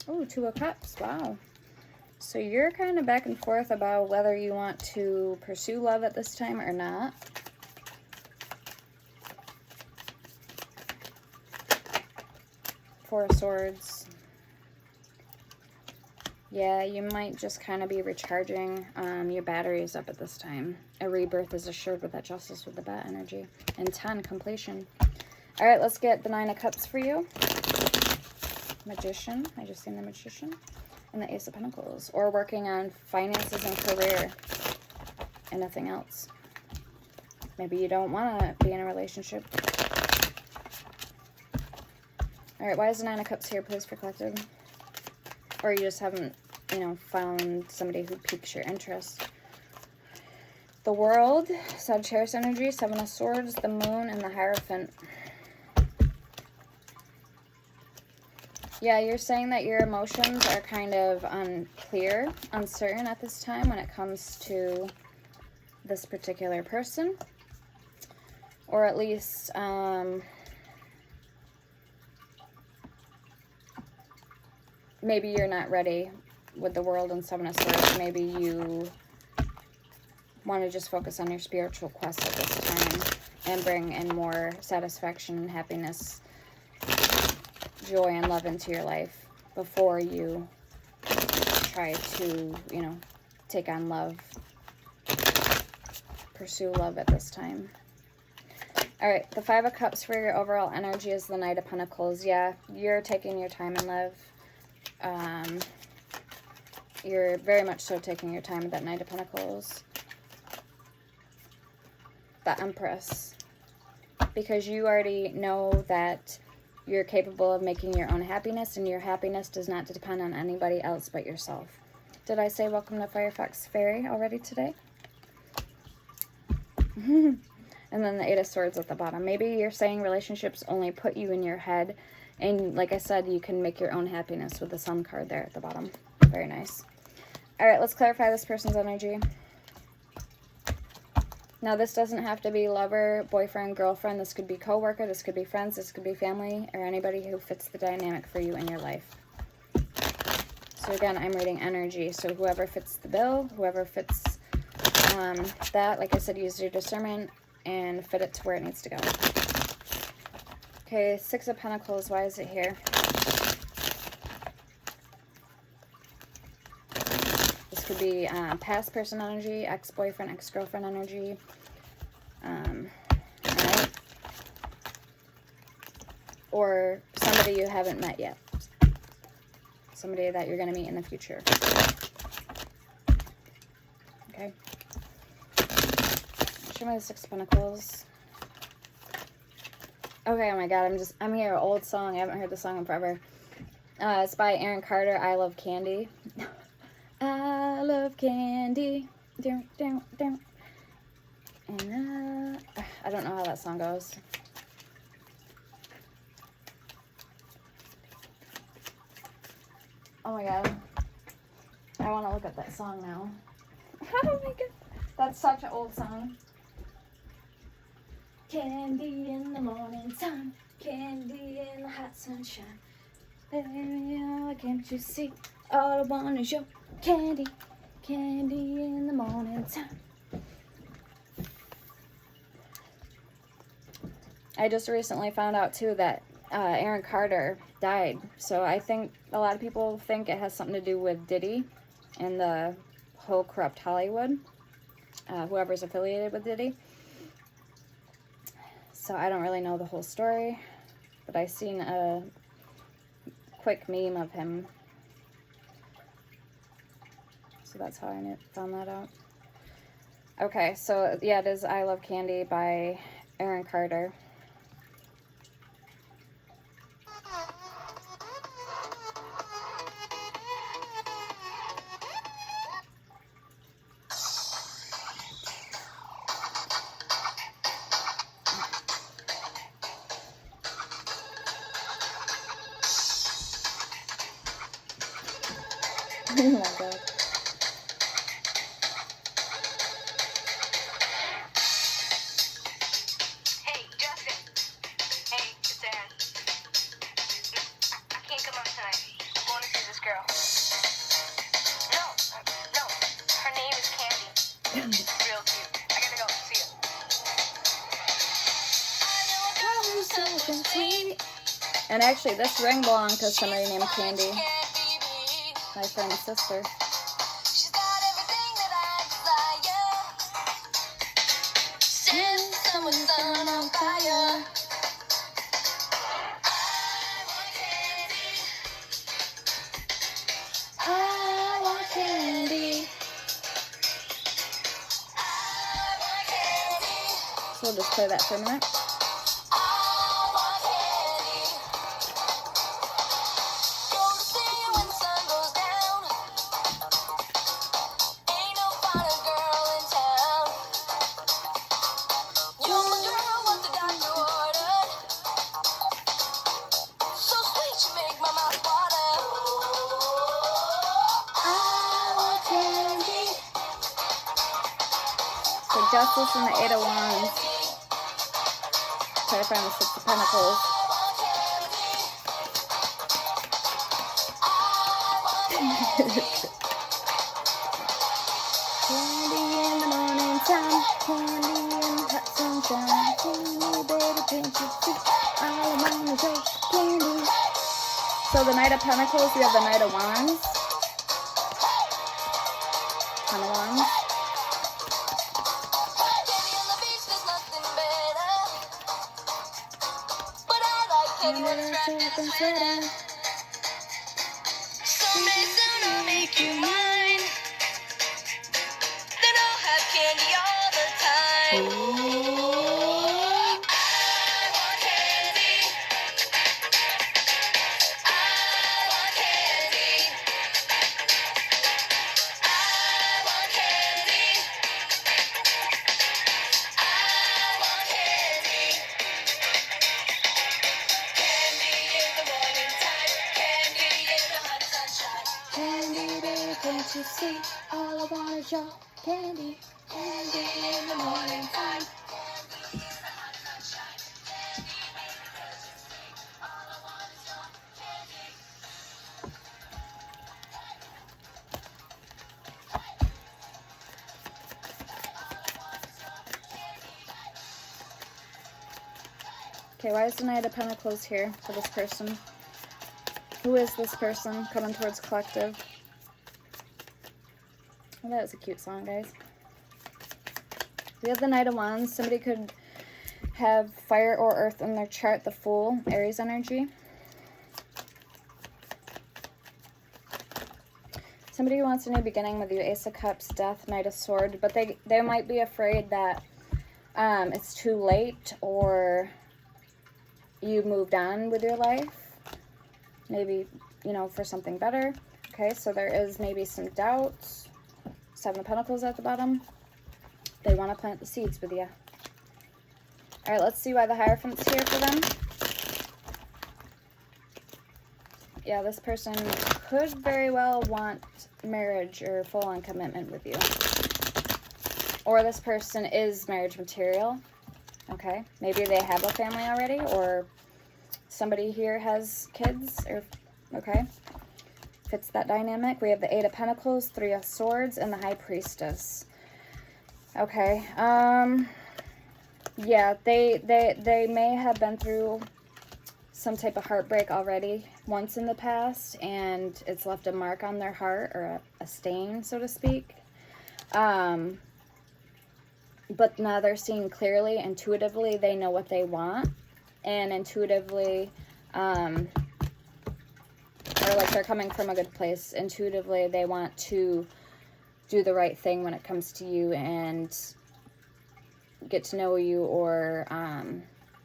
Oh, Two of Cups. Wow. So you're kind of back and forth about whether you want to pursue love at this time or not. Four of Swords. Yeah, you might just kind of be recharging your batteries up at this time. A rebirth is assured with that Justice with the Bat energy. And 10, completion. All right, let's get the Nine of Cups for you. Magician. I just seen the Magician. And the Ace of Pentacles. Or working on finances and career. And nothing else. Maybe you don't want to be in a relationship. All right, why is the Nine of Cups here, please, for collective? Or you just haven't, you know, found somebody who piques your interest. The World, Sagittarius energy, Seven of Swords, the Moon, and the Hierophant. Yeah, you're saying that your emotions are kind of unclear, uncertain at this time when it comes to this particular person. Or at least, maybe you're not ready with the World and Seven of Swords. Maybe you want to just focus on your spiritual quest at this time and bring in more satisfaction and happiness, joy and love into your life before you try to, you know, take on love, pursue love at this time. All right, the Five of Cups for your overall energy is the Knight of Pentacles. Yeah, you're taking your time in love. You're very much so taking your time with that Knight of Pentacles. The Empress. Because you already know that you're capable of making your own happiness, and your happiness does not depend on anybody else but yourself. Did I say welcome to Firefox Fairy already today? And then the Eight of Swords at the bottom. Maybe you're saying relationships only put you in your head. And like I said, you can make your own happiness with the Sun card there at the bottom. Very nice. All right, let's clarify this person's energy. Now, this doesn't have to be lover, boyfriend, girlfriend. This could be coworker. This could be friends. This could be family, or anybody who fits the dynamic for you in your life. So again, I'm reading energy. So whoever fits the bill, whoever fits that, like I said, use your discernment and fit it to where it needs to go. Okay, Six of Pentacles. Why is it here? This could be past person energy, ex-boyfriend, ex-girlfriend energy. Right? Or somebody you haven't met yet. Somebody that you're going to meet in the future. Okay. Show me the Six of Pentacles. Okay, oh my god, I'm hearing an old song. I haven't heard the song in forever. It's by Aaron Carter, I Love Candy. I love candy. And I don't know how that song goes. Oh my god. I want to look at that song now. Oh my god. That's such an old song. Candy in the morning time, candy in the hot sunshine. Baby, oh, can't you see? All I want is your candy, candy in the morning time. I just recently found out too that Aaron Carter died. So I think a lot of people think it has something to do with Diddy and the whole corrupt Hollywood, whoever's affiliated with Diddy. So I don't really know the whole story, but I seen a quick meme of him. So that's how I found that out. Okay, so yeah, it is I Love Candy by Aaron Carter. Oh my god. Hey, Justin. Hey, it's Aaron. I can't come out tonight. I'm going to see this girl. No. Her name is Candy. Real cute. I gotta go. See ya. Sweet. And actually, this ring belonged to somebody named Candy, my friend's sister. She's got everything that I desire. Set someone's sun on fire. I want candy. So we'll just play that for a minute. So Justice and the Eight of Wands. Try to find the Six of Pentacles. Candy in the morning time, candy in the hot sunshine, candy baby, can't you see? All I want is your candy. So the Knight of Pentacles, we have the Knight of Wands. Ten of Wands. Someday soon I'll make you mine. Then I'll have candy all the time. I want candy. I want candy. I want candy. I want candy. Candy in the morning time. Candy in the hot sunshine. Candy baby, can't you see? All I want is your candy. Candy in the morning time. Okay, why is the Knight of Pentacles here for this person? Who is this person coming towards collective? Well, that was a cute song, guys. We have the Knight of Wands. Somebody could have fire or earth in their chart, the Fool, Aries energy. Somebody who wants a new beginning with you, Ace of Cups, Death, Knight of Swords, but they might be afraid that it's too late or you moved on with your life. Maybe, you know, for something better. Okay, so there is maybe some doubts. Seven of Pentacles at the bottom. They want to plant the seeds with you. All right, let's see why the Hierophant's here for them. Yeah, this person could very well want marriage or full-on commitment with you. Or this person is marriage material. Okay, maybe they have a family already, or somebody here has kids, or, okay, fits that dynamic. We have the Eight of Pentacles, Three of Swords, and the High Priestess. Okay, yeah, they may have been through some type of heartbreak already once in the past, and it's left a mark on their heart, or a stain, so to speak. But now they're seeing clearly, intuitively, they know what they want, and intuitively, or like they're coming from a good place. Intuitively, they want to do the right thing when it comes to you and get to know you, or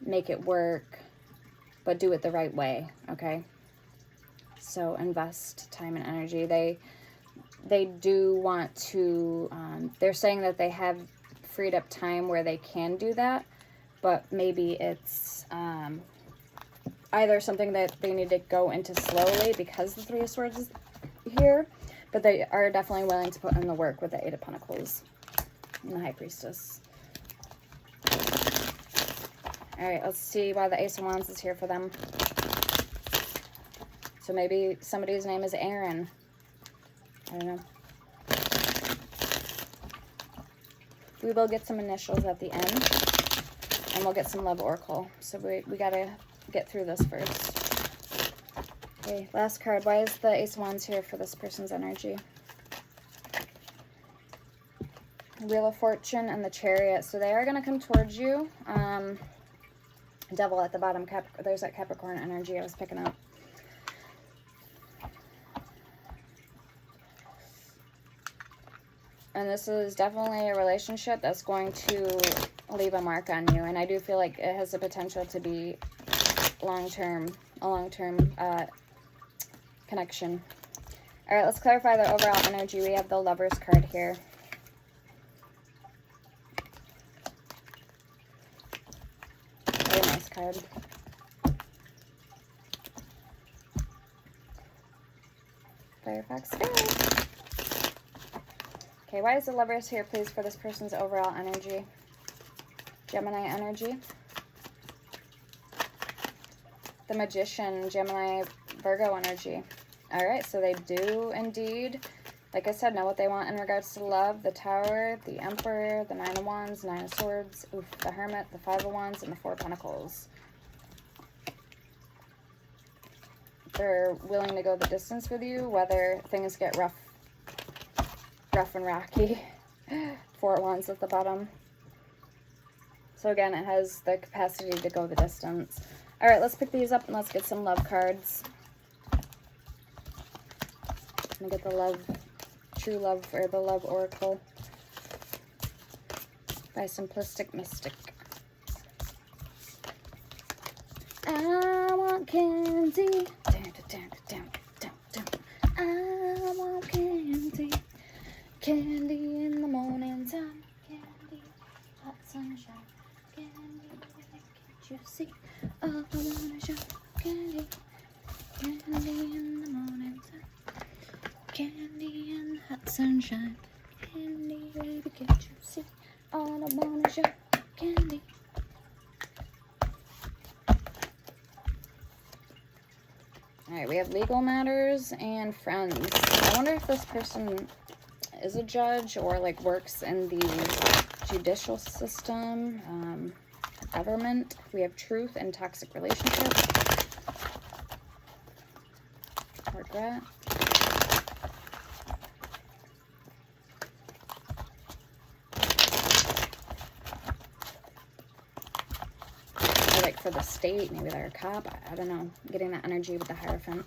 make it work, but do it the right way, okay? So invest time and energy. They do want to, they're saying that they have freed up time where they can do that, but maybe it's either something that they need to go into slowly because the Three of Swords is here, but they are definitely willing to put in the work with the Eight of Pentacles and the High Priestess. All right, let's see why the Ace of Wands is here for them. So maybe somebody's name is Aaron. I don't know. We will get some initials at the end, and we'll get some love oracle. So we gotta get through this first. Okay, last card. Why is the Ace of Wands here for this person's energy? Wheel of Fortune and the Chariot. So they are gonna come towards you. Devil at the bottom. There's that Capricorn energy I was picking up. And this is definitely a relationship that's going to leave a mark on you. And I do feel like it has the potential to be a long-term connection. All right, let's clarify the overall energy. We have the Lovers card here. Very nice card. Firefox Spirit. Okay, why is the Lovers here, please, for this person's overall energy? Gemini energy. The Magician, Gemini, Virgo energy. All right, so they do indeed, like I said, know what they want in regards to love. The Tower, the Emperor, the Nine of Wands, Nine of Swords, the Hermit, the Five of Wands, and the Four of Pentacles. They're willing to go the distance with you, whether things get rough and rocky. Four of Wands at the bottom. So again, it has the capacity to go the distance. All right, let's pick these up and let's get some love cards. I'm gonna get the love, true love, or the love oracle by Simplistic Mystic. I want candy. I want candy. Candy in the morning time. Candy, hot sunshine. Candy, can't you see? Oh, I wanna show candy. Candy in the morning time. Candy and hot sunshine. Candy, baby, can't you see? All I wanna show candy. Alright, we have legal matters and friends. I wonder if this person is a judge or like works in the judicial system, government. We have truth and toxic relationships. Regret. Or like for the state, maybe they're a cop. I don't know. I'm getting that energy with the Hierophant.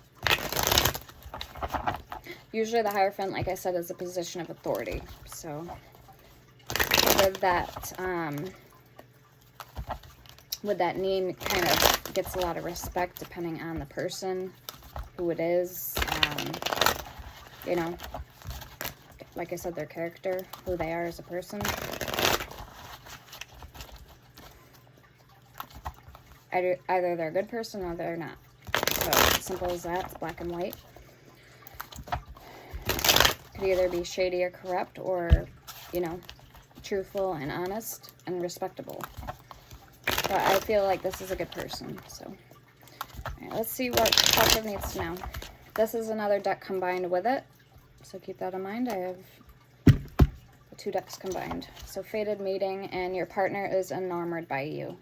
Usually the Hierophant, like I said, is a position of authority. So with that name, it kind of gets a lot of respect depending on the person, who it is. You know, like I said, their character, who they are as a person. Either they're a good person or they're not. So simple as that. It's black and white. Could either be shady or corrupt, or, you know, truthful and honest and respectable. But I feel like this is a good person, so. All right, let's see what collective needs to know. This is another deck combined with it, so keep that in mind. I have 2 decks combined. So fated meeting, and your partner is enamored by you.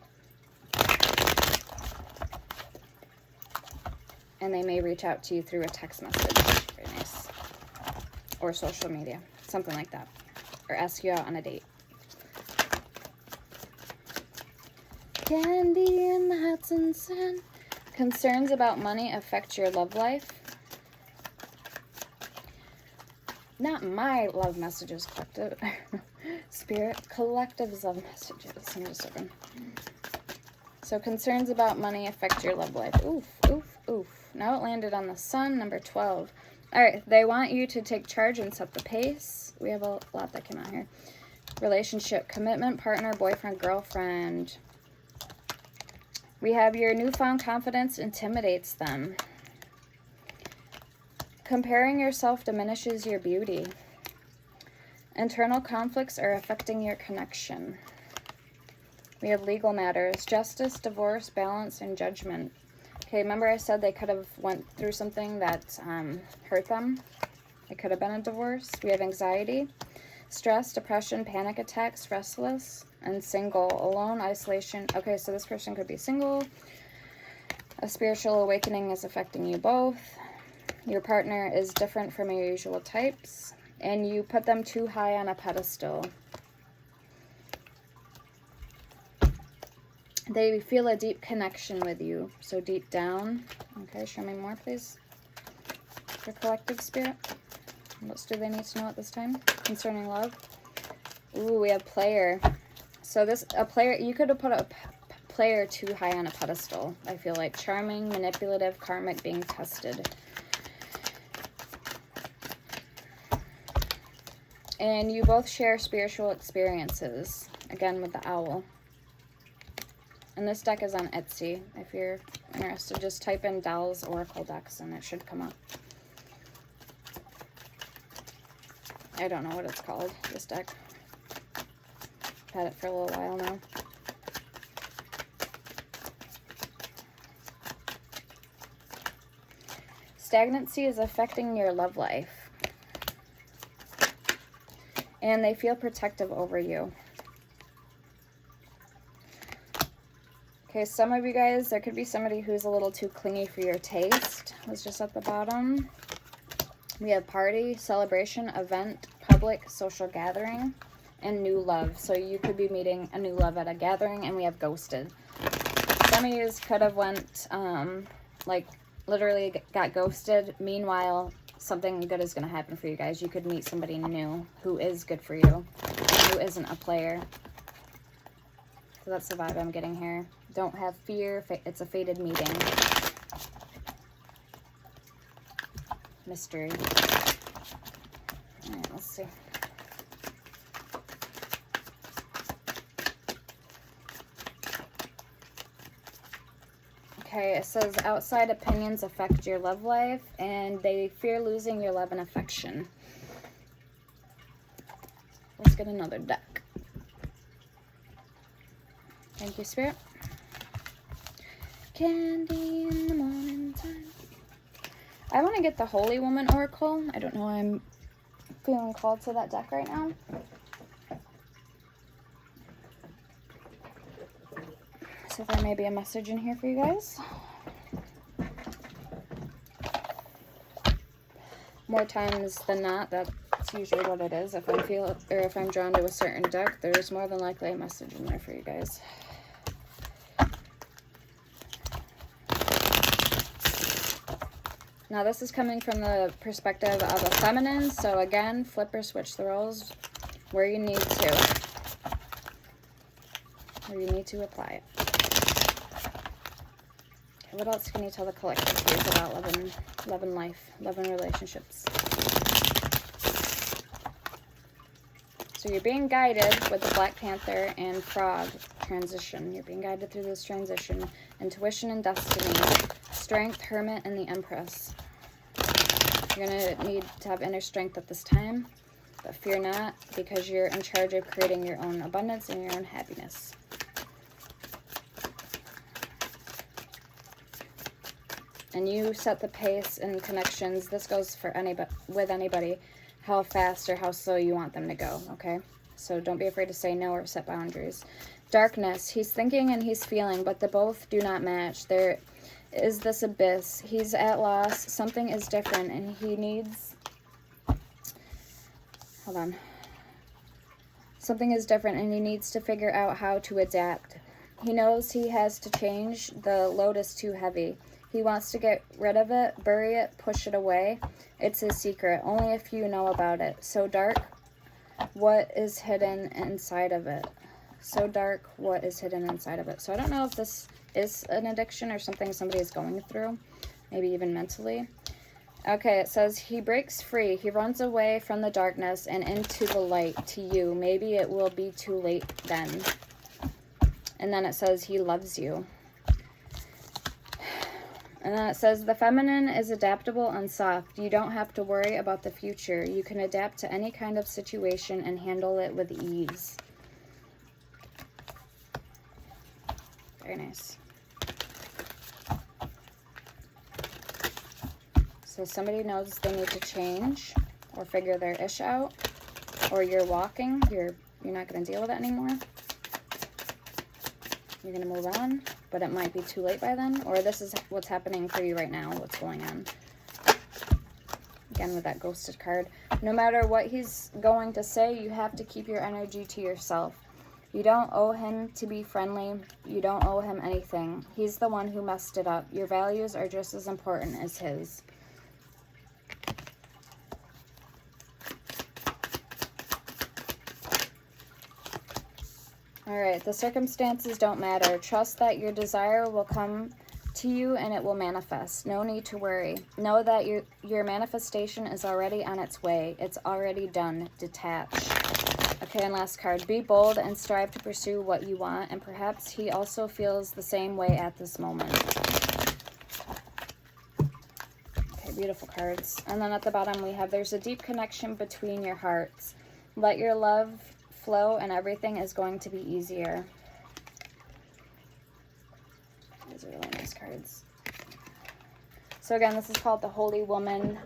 And they may reach out to you through a text message. Very nice. Or social media. Something like that. Or ask you out on a date. Candy in the Hudson Sun. Concerns about money affect your love life. Not my love messages, collective. Spirit, collective's love messages. I'm just looking. So concerns about money affect your love life. Oof, oof, oof. Now it landed on the Sun, number 12. All right, they want you to take charge and set the pace. We have a lot that came out here. Relationship, commitment, partner, boyfriend, girlfriend. We have your newfound confidence intimidates them. Comparing yourself diminishes your beauty. Internal conflicts are affecting your connection. We have legal matters, justice, divorce, balance, and judgment. Okay, remember I said they could have went through something that hurt them? It could have been a divorce. We have anxiety, stress, depression, panic attacks, restless, and single, alone, isolation. Okay, so this person could be single. A spiritual awakening is affecting you both. Your partner is different from your usual types, and you put them too high on a pedestal. They feel a deep connection with you, so deep down. Okay, show me more, please. For collective spirit. What do they need to know at this time concerning love? Ooh, we have player. So a player, you could have put a player too high on a pedestal. I feel like charming, manipulative, karmic, being tested. And you both share spiritual experiences. Again, with the owl. And this deck is on Etsy. If you're interested, just type in Dolls Oracle Decks and it should come up. I don't know what it's called, this deck. I've had it for a little while now. Stagnancy is affecting your love life. And they feel protective over you. Okay, some of you guys, there could be somebody who's a little too clingy for your taste. Was just at the bottom. We have party, celebration, event, public, social gathering, and new love. So you could be meeting a new love at a gathering, and we have ghosted. Some of you could have went, like, literally got ghosted. Meanwhile, something good is going to happen for you guys. You could meet somebody new who is good for you, who isn't a player. So that's the vibe I'm getting here. Don't have fear. It's a fated meeting. Mystery. All right, let's see. Okay, it says outside opinions affect your love life, and they fear losing your love and affection. Let's get another deck. Thank you, Spirit. Candy in the morning time. I want to get the Holy Woman Oracle. I don't know why I'm feeling called to that deck right now. So there may be a message in here for you guys. More times than not, that's usually what it is. If I'm drawn to a certain deck, there's more than likely a message in there for you guys. Now this is coming from the perspective of a feminine, so again, flip or switch the roles where you need to. Where you need to apply it. Okay, what else can you tell the collective please about love and life, love and relationships? So you're being guided with the Black Panther and Frog transition. You're being guided through this transition. Intuition and destiny. Strength, Hermit, and the Empress. You're going to need to have inner strength at this time, but fear not, because you're in charge of creating your own abundance and your own happiness. and you set the pace in connections. This goes for anybody, with anybody, how fast or how slow you want them to go, okay? So don't be afraid to say no or set boundaries. Darkness, he's thinking and he's feeling, but the both do not match. There is this abyss. He's at loss. Something is different, and he needs... Hold on. Something is different, and he needs to figure out how to adapt. He knows he has to change. The load is too heavy. He wants to get rid of it, bury it, push it away. It's his secret. Only a few know about it. So dark, what is hidden inside of it? So dark, what is hidden inside of it? So I don't know if this is an addiction or something somebody is going through, maybe even mentally. Okay, it says he breaks free. He runs away from the darkness and into the light to you. Maybe it will be too late then. And then it says he loves you. And then it says the feminine is adaptable and soft. You don't have to worry about the future. You can adapt to any kind of situation and handle it with ease. Very nice. So somebody knows they need to change or figure their ish out, or you're walking, you're not going to deal with it anymore. You're going to move on, but it might be too late by then, or this is what's happening for you right now, what's going on. Again, with that ghosted card. No matter what he's going to say, you have to keep your energy to yourself. You don't owe him to be friendly. You don't owe him anything. He's the one who messed it up. Your values are just as important as his. All right, the circumstances don't matter. Trust that your desire will come to you and it will manifest. No need to worry. Know that your manifestation is already on its way. It's already done. Detach. Okay, and last card. Be bold and strive to pursue what you want, and perhaps he also feels the same way at this moment. Okay, beautiful cards. And then at the bottom we have, there's a deep connection between your hearts. Let your love flow and everything is going to be easier. These are really nice cards. So again, this is called the Holy Woman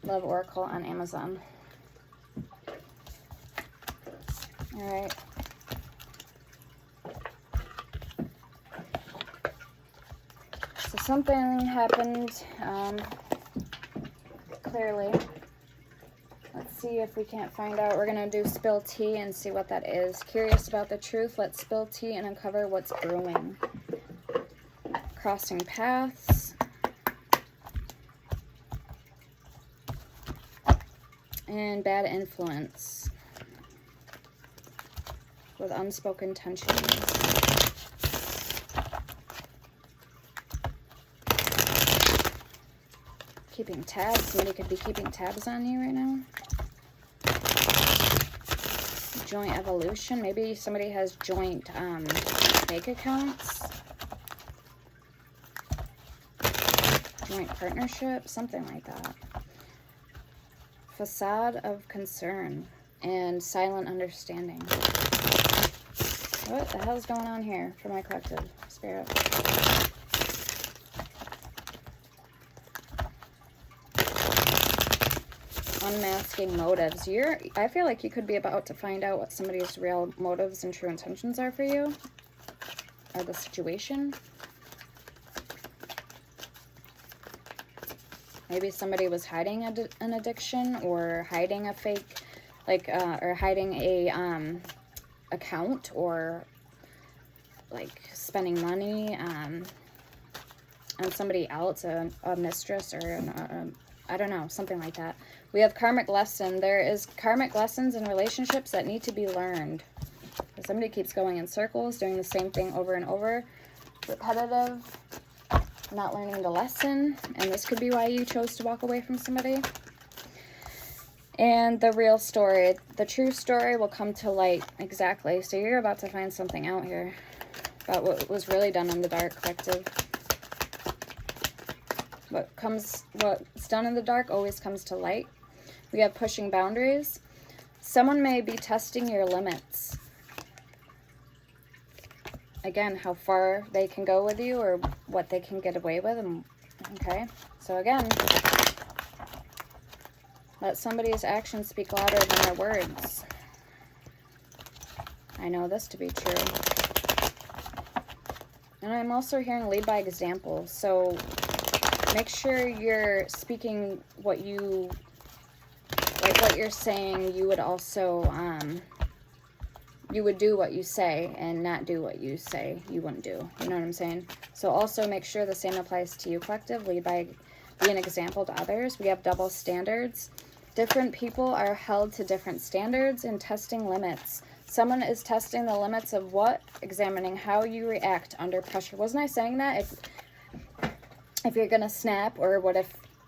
Love Oracle on Amazon. All right. So something happened, clearly. Let's see if we can't find out. We're going to do spill tea and see what that is. Curious about the truth? Let's spill tea and uncover what's brewing. Crossing paths. And bad influence. With unspoken tensions. Keeping tabs. Somebody could be keeping tabs on you right now. Joint evolution. Maybe somebody has joint bank accounts. Joint partnership. Something like that. Facade of concern and silent understanding. What the hell is going on here for my collective spirit? Unmasking motives. I feel like you could be about to find out what somebody's real motives and true intentions are for you, or the situation. Maybe somebody was hiding an addiction, or hiding a fake, like, or hiding a account, or like spending money on somebody else, a mistress, or I don't know, something like that. We have karmic lesson. There is karmic lessons in relationships that need to be learned. If somebody keeps going in circles, doing the same thing over and over, repetitive, not learning the lesson, and this could be why you chose to walk away from somebody. And the real story, the true story will come to light. Exactly. So you're about to find something out here about what was really done in the dark, collective. What's done in the dark always comes to light. We have pushing boundaries. Someone may be testing your limits. again, how far they can go with you or what they can get away with. And okay, so again, let somebody's actions speak louder than their words. I know this to be true. And I'm also hearing lead by example. So make sure you're speaking what you, like what you're saying, you would also, you would do what you say and not do what you say you wouldn't do. You know what I'm saying? So also make sure the same applies to you, collective. Lead by being an example to others. We have double standards. Different people are held to different standards and testing limits. Someone is testing the limits of what? Examining how you react under pressure. Wasn't I saying that? If you're gonna snap, or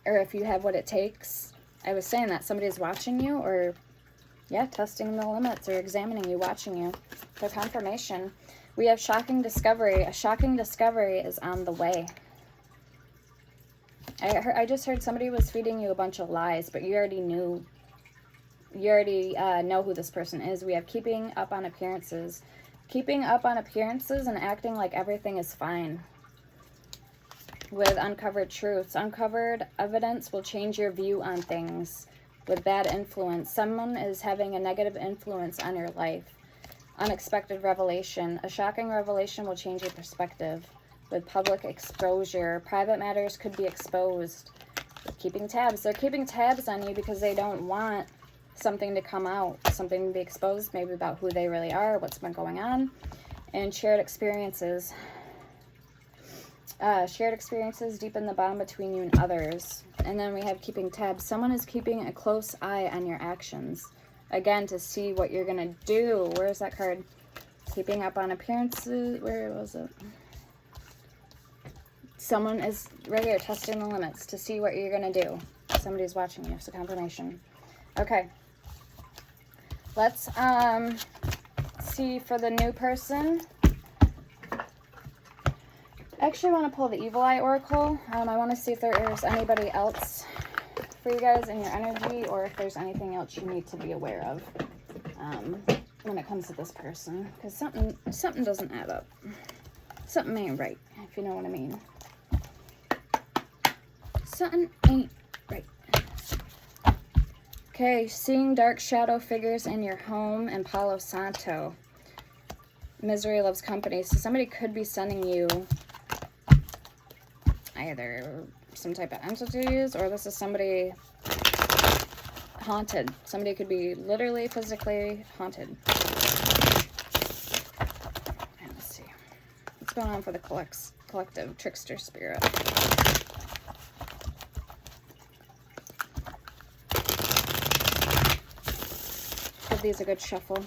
if you have what it takes. I was saying that somebody's watching you, or yeah, testing the limits or examining you, watching you. For confirmation, we have shocking discovery. A shocking discovery is on the way. I just heard somebody was feeding you a bunch of lies, but you already knew. You already know who this person is. We have keeping up on appearances. Keeping up on appearances and acting like everything is fine. With uncovered truths. Uncovered evidence will change your view on things. With bad influence. Someone is having a negative influence on your life. Unexpected revelation. A shocking revelation will change your perspective. With public exposure. Private matters could be exposed. With keeping tabs. They're keeping tabs on you because they don't want something to come out, something to be exposed, maybe about who they really are, what's been going on. And shared experiences. Shared experiences deepen the bond between you and others. And then we have keeping tabs. Someone is keeping a close eye on your actions. Again, to see what you're going to do. Where's that card? Keeping up on appearances. Where was it? Someone is right here testing the limits to see what you're going to do. Somebody's watching you, so confirmation. Okay. Let's see for the new person. I actually want to pull the Evil Eye Oracle. I want to see if there is anybody else for you guys in your energy, or if there's anything else you need to be aware of when it comes to this person. Because something doesn't add up. Something ain't right, if you know what I mean. Something ain't right. Okay, seeing dark shadow figures in your home and Palo Santo. Misery loves company. So somebody could be sending you either some type of entities, or this is somebody haunted. Somebody could be literally, physically haunted. And let's see. What's going on for the collective trickster spirit? Give these a good shuffle.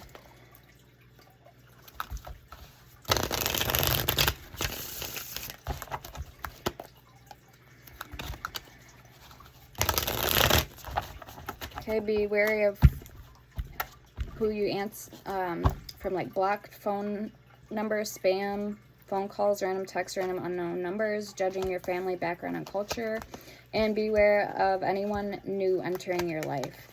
Okay, be wary of who you answer from, like blocked phone numbers, spam, phone calls, random texts, random unknown numbers, judging your family background and culture, and beware of anyone new entering your life.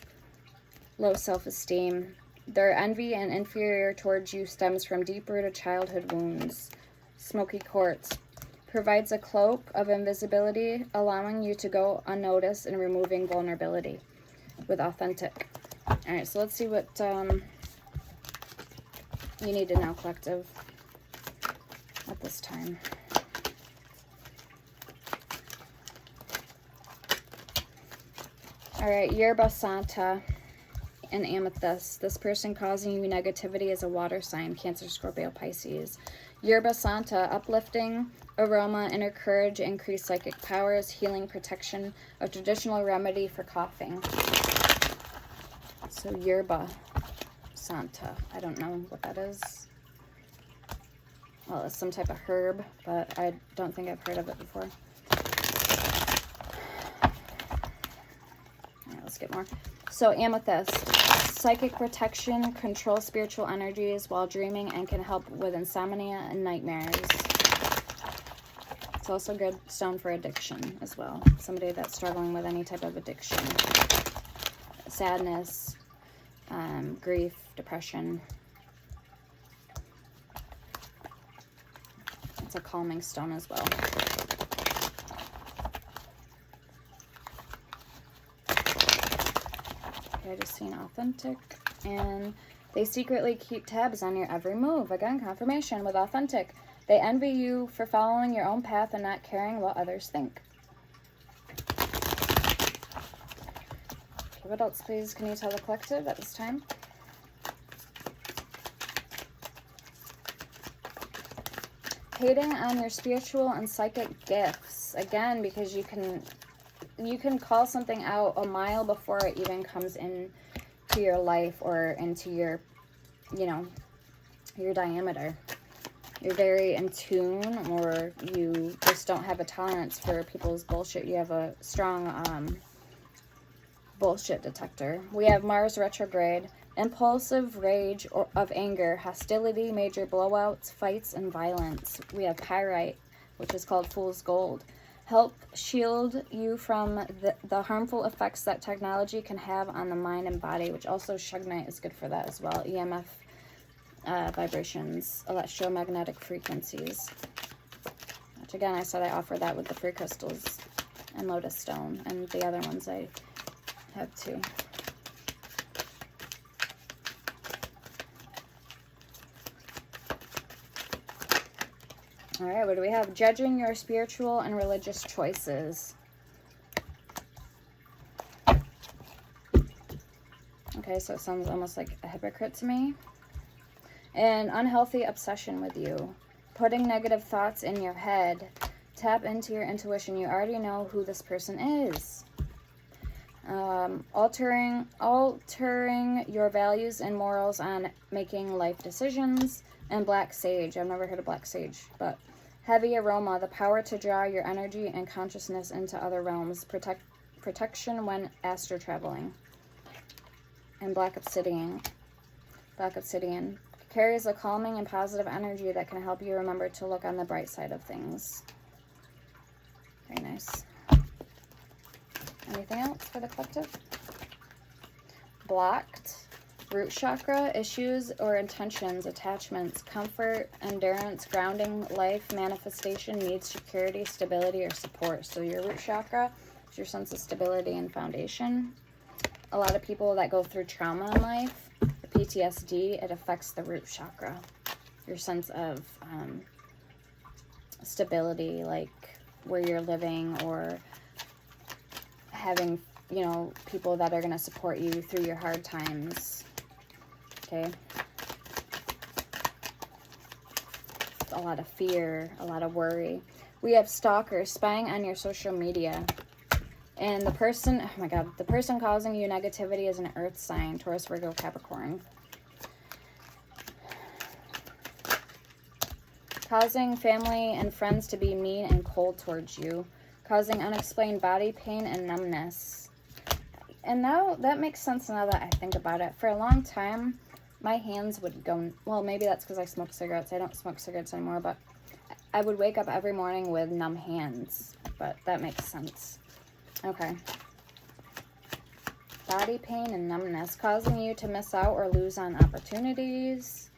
Low self-esteem. Their envy and inferior towards you stems from deep-rooted childhood wounds. Smoky quartz. Provides a cloak of invisibility, allowing you to go unnoticed and removing vulnerability with authentic. Alright, so let's see what you need to know, collective, at this time. Alright, Yerba Santa and Amethyst. This person causing you negativity is a water sign, Cancer, Scorpio, Pisces. Yerba Santa, uplifting aroma, inner courage, increased psychic powers, healing, protection, a traditional remedy for coughing. So Yerba Santa, I don't know what that is. Well, it's some type of herb, but I don't think I've heard of it before. Alright, let's get more. So Amethyst, psychic protection, control spiritual energies while dreaming, and can help with insomnia and nightmares. It's also a good stone for addiction as well. Somebody that's struggling with any type of addiction. Sadness, grief, depression. a calming stone as well. Okay, I just seen authentic. And they secretly keep tabs on your every move. Again, confirmation with authentic. They envy you for following your own path and not caring what others think. Okay, what else, please? Can you tell the collective at this time? Hating on your spiritual and psychic gifts. Again, because you can call something out a mile before it even comes in to your life or into your, you know, your diameter. You're very in tune, or you just don't have a tolerance for people's bullshit. You have a strong bullshit detector. We have Mars retrograde, impulsive rage or of anger, hostility, major blowouts, fights, and violence. We have Pyrite, which is called Fool's Gold. Help shield you from the harmful effects that technology can have on the mind and body, which also Shugnite is good for that as well. EMF vibrations, electromagnetic frequencies. Which again, I said I offer that with the free crystals and Lotus Stone, and the other ones I have too. All right, what do we have? Judging your spiritual and religious choices. Okay, so it sounds almost like a hypocrite to me. An unhealthy obsession with you. Putting negative thoughts in your head. Tap into your intuition. You already know who this person is. Altering your values and morals on making life decisions. And Black Sage. I've never heard of Black Sage, but heavy aroma, the power to draw your energy and consciousness into other realms. Protection when astral traveling. And Black Obsidian. Black Obsidian carries a calming and positive energy that can help you remember to look on the bright side of things. Very nice. Anything else for the collective? Blocked. Root chakra, issues or intentions, attachments, comfort, endurance, grounding, life, manifestation, needs security, stability, or support. So your root chakra is your sense of stability and foundation. A lot of people that go through trauma in life, PTSD, it affects the root chakra. Your sense of stability, like where you're living, or having, you know, people that are going to support you through your hard times. Okay. A lot of fear, a lot of worry. We have stalkers spying on your social media. And the person, oh my God, the person causing you negativity is an earth sign, Taurus, Virgo, Capricorn. Causing family and friends to be mean and cold towards you. Causing unexplained body pain and numbness. And now that makes sense now that I think about it. For a long time, my hands would go, well, maybe that's because I smoke cigarettes. I don't smoke cigarettes anymore, but I would wake up every morning with numb hands. But that makes sense. Okay. Body pain and numbness, causing you to miss out or lose on opportunities.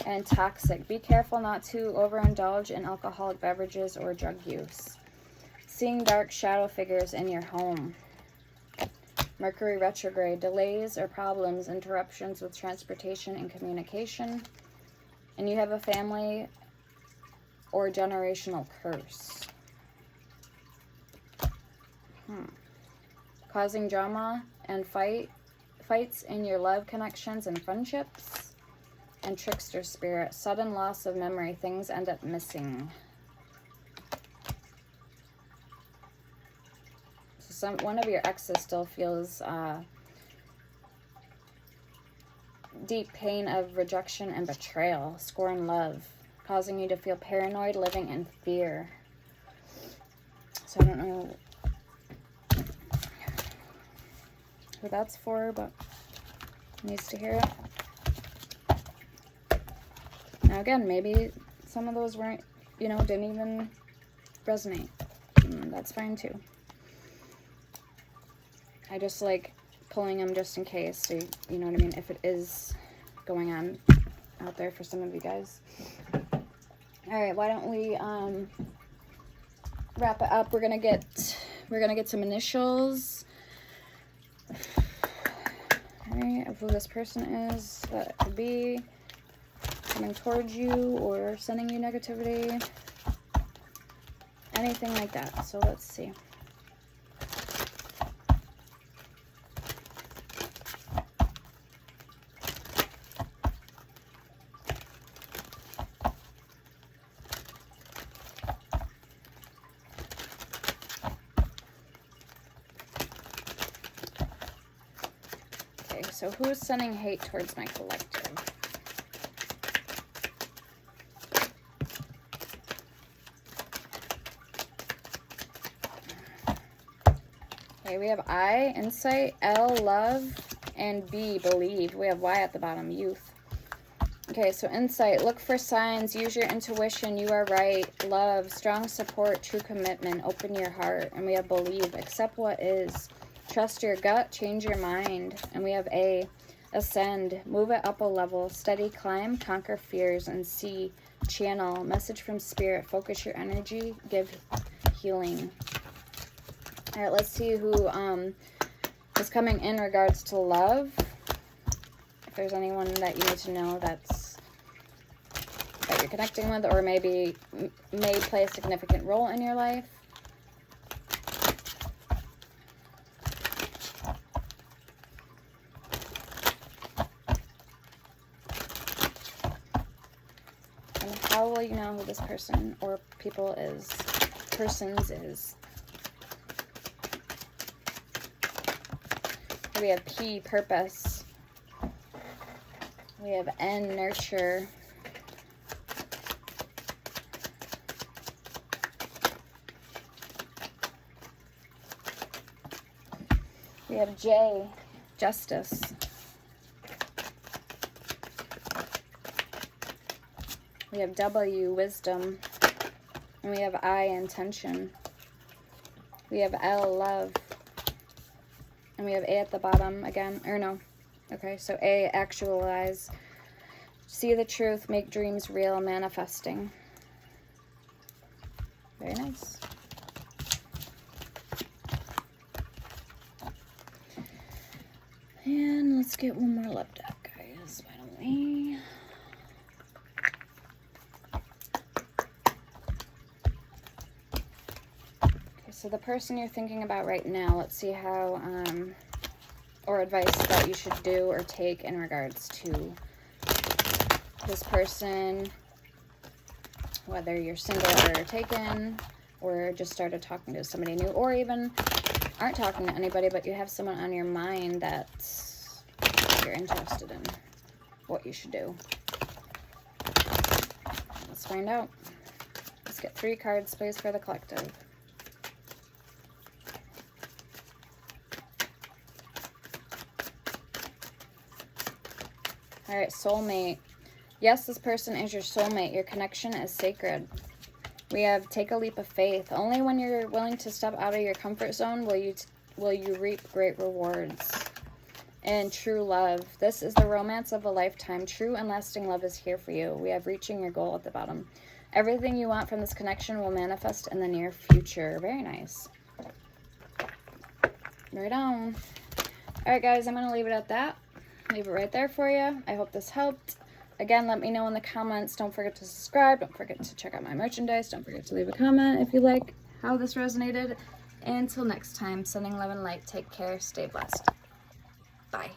And toxic. Be careful not to overindulge in alcoholic beverages or drug use. Seeing dark shadow figures in your home. Mercury retrograde, delays or problems, interruptions with transportation and communication. And you have a family or generational curse. Causing drama and fights in your love connections and friendships. And trickster spirit, sudden loss of memory, things end up missing. One of your exes still feels deep pain of rejection and betrayal, scorn love, causing you to feel paranoid, living in fear. So I don't know who that's for, but needs to hear it. Now again, maybe some of those weren't, you know, didn't even resonate. That's fine too. I just like pulling them just in case, so you know what I mean, if it is going on out there for some of you guys. All right, why don't we wrap it up? We're gonna get some initials. All right, of who this person is that could be coming towards you or sending you negativity, anything like that. So let's see. Okay, so who is sending hate towards my collective? Okay, we have I, insight, L, love, and B, believe. We have Y at the bottom, youth. Okay, so insight, look for signs, use your intuition, you are right. Love, strong support, true commitment, open your heart. And we have believe, accept what is. Trust your gut, change your mind. And we have A, ascend, move it up a level, steady climb, conquer fears. And C, channel, message from spirit, focus your energy, give healing. All right, let's see who is coming in regards to love. If there's anyone that you need to know that you're connecting with, or maybe may play a significant role in your life. And how will you know who this person or persons is? We have P, purpose. We have N, nurture. We have J, justice. We have W, wisdom. And we have I, intention. We have L, love. And we have A at the bottom again, or no. Okay, so A, actualize. See the truth, make dreams real, manifesting. Very nice. And let's get one more love deck, guys. Why don't we? Okay, so the person you're thinking about right now, let's see how, or advice that you should do or take in regards to this person, whether you're single or taken, or just started talking to somebody new, or even aren't talking to anybody, but you have someone on your mind that you're interested in, what you should do. Let's find out. Let's get 3 cards, please, for the collective. All right, soulmate. Yes, this person is your soulmate. Your connection is sacred. We have take a leap of faith. Only when you're willing to step out of your comfort zone will you reap great rewards. And true love. This is the romance of a lifetime. True and lasting love is here for you. We have reaching your goal at the bottom. Everything you want from this connection will manifest in the near future. Very nice. Right on. All right, guys, I'm going to leave it at that. Leave it right there for you. I hope this helped. Again, let me know in the comments. Don't forget to subscribe. Don't forget to check out my merchandise. Don't forget to leave a comment if you like how this resonated. Until next time, sending love and light. Take care. Stay blessed. Bye.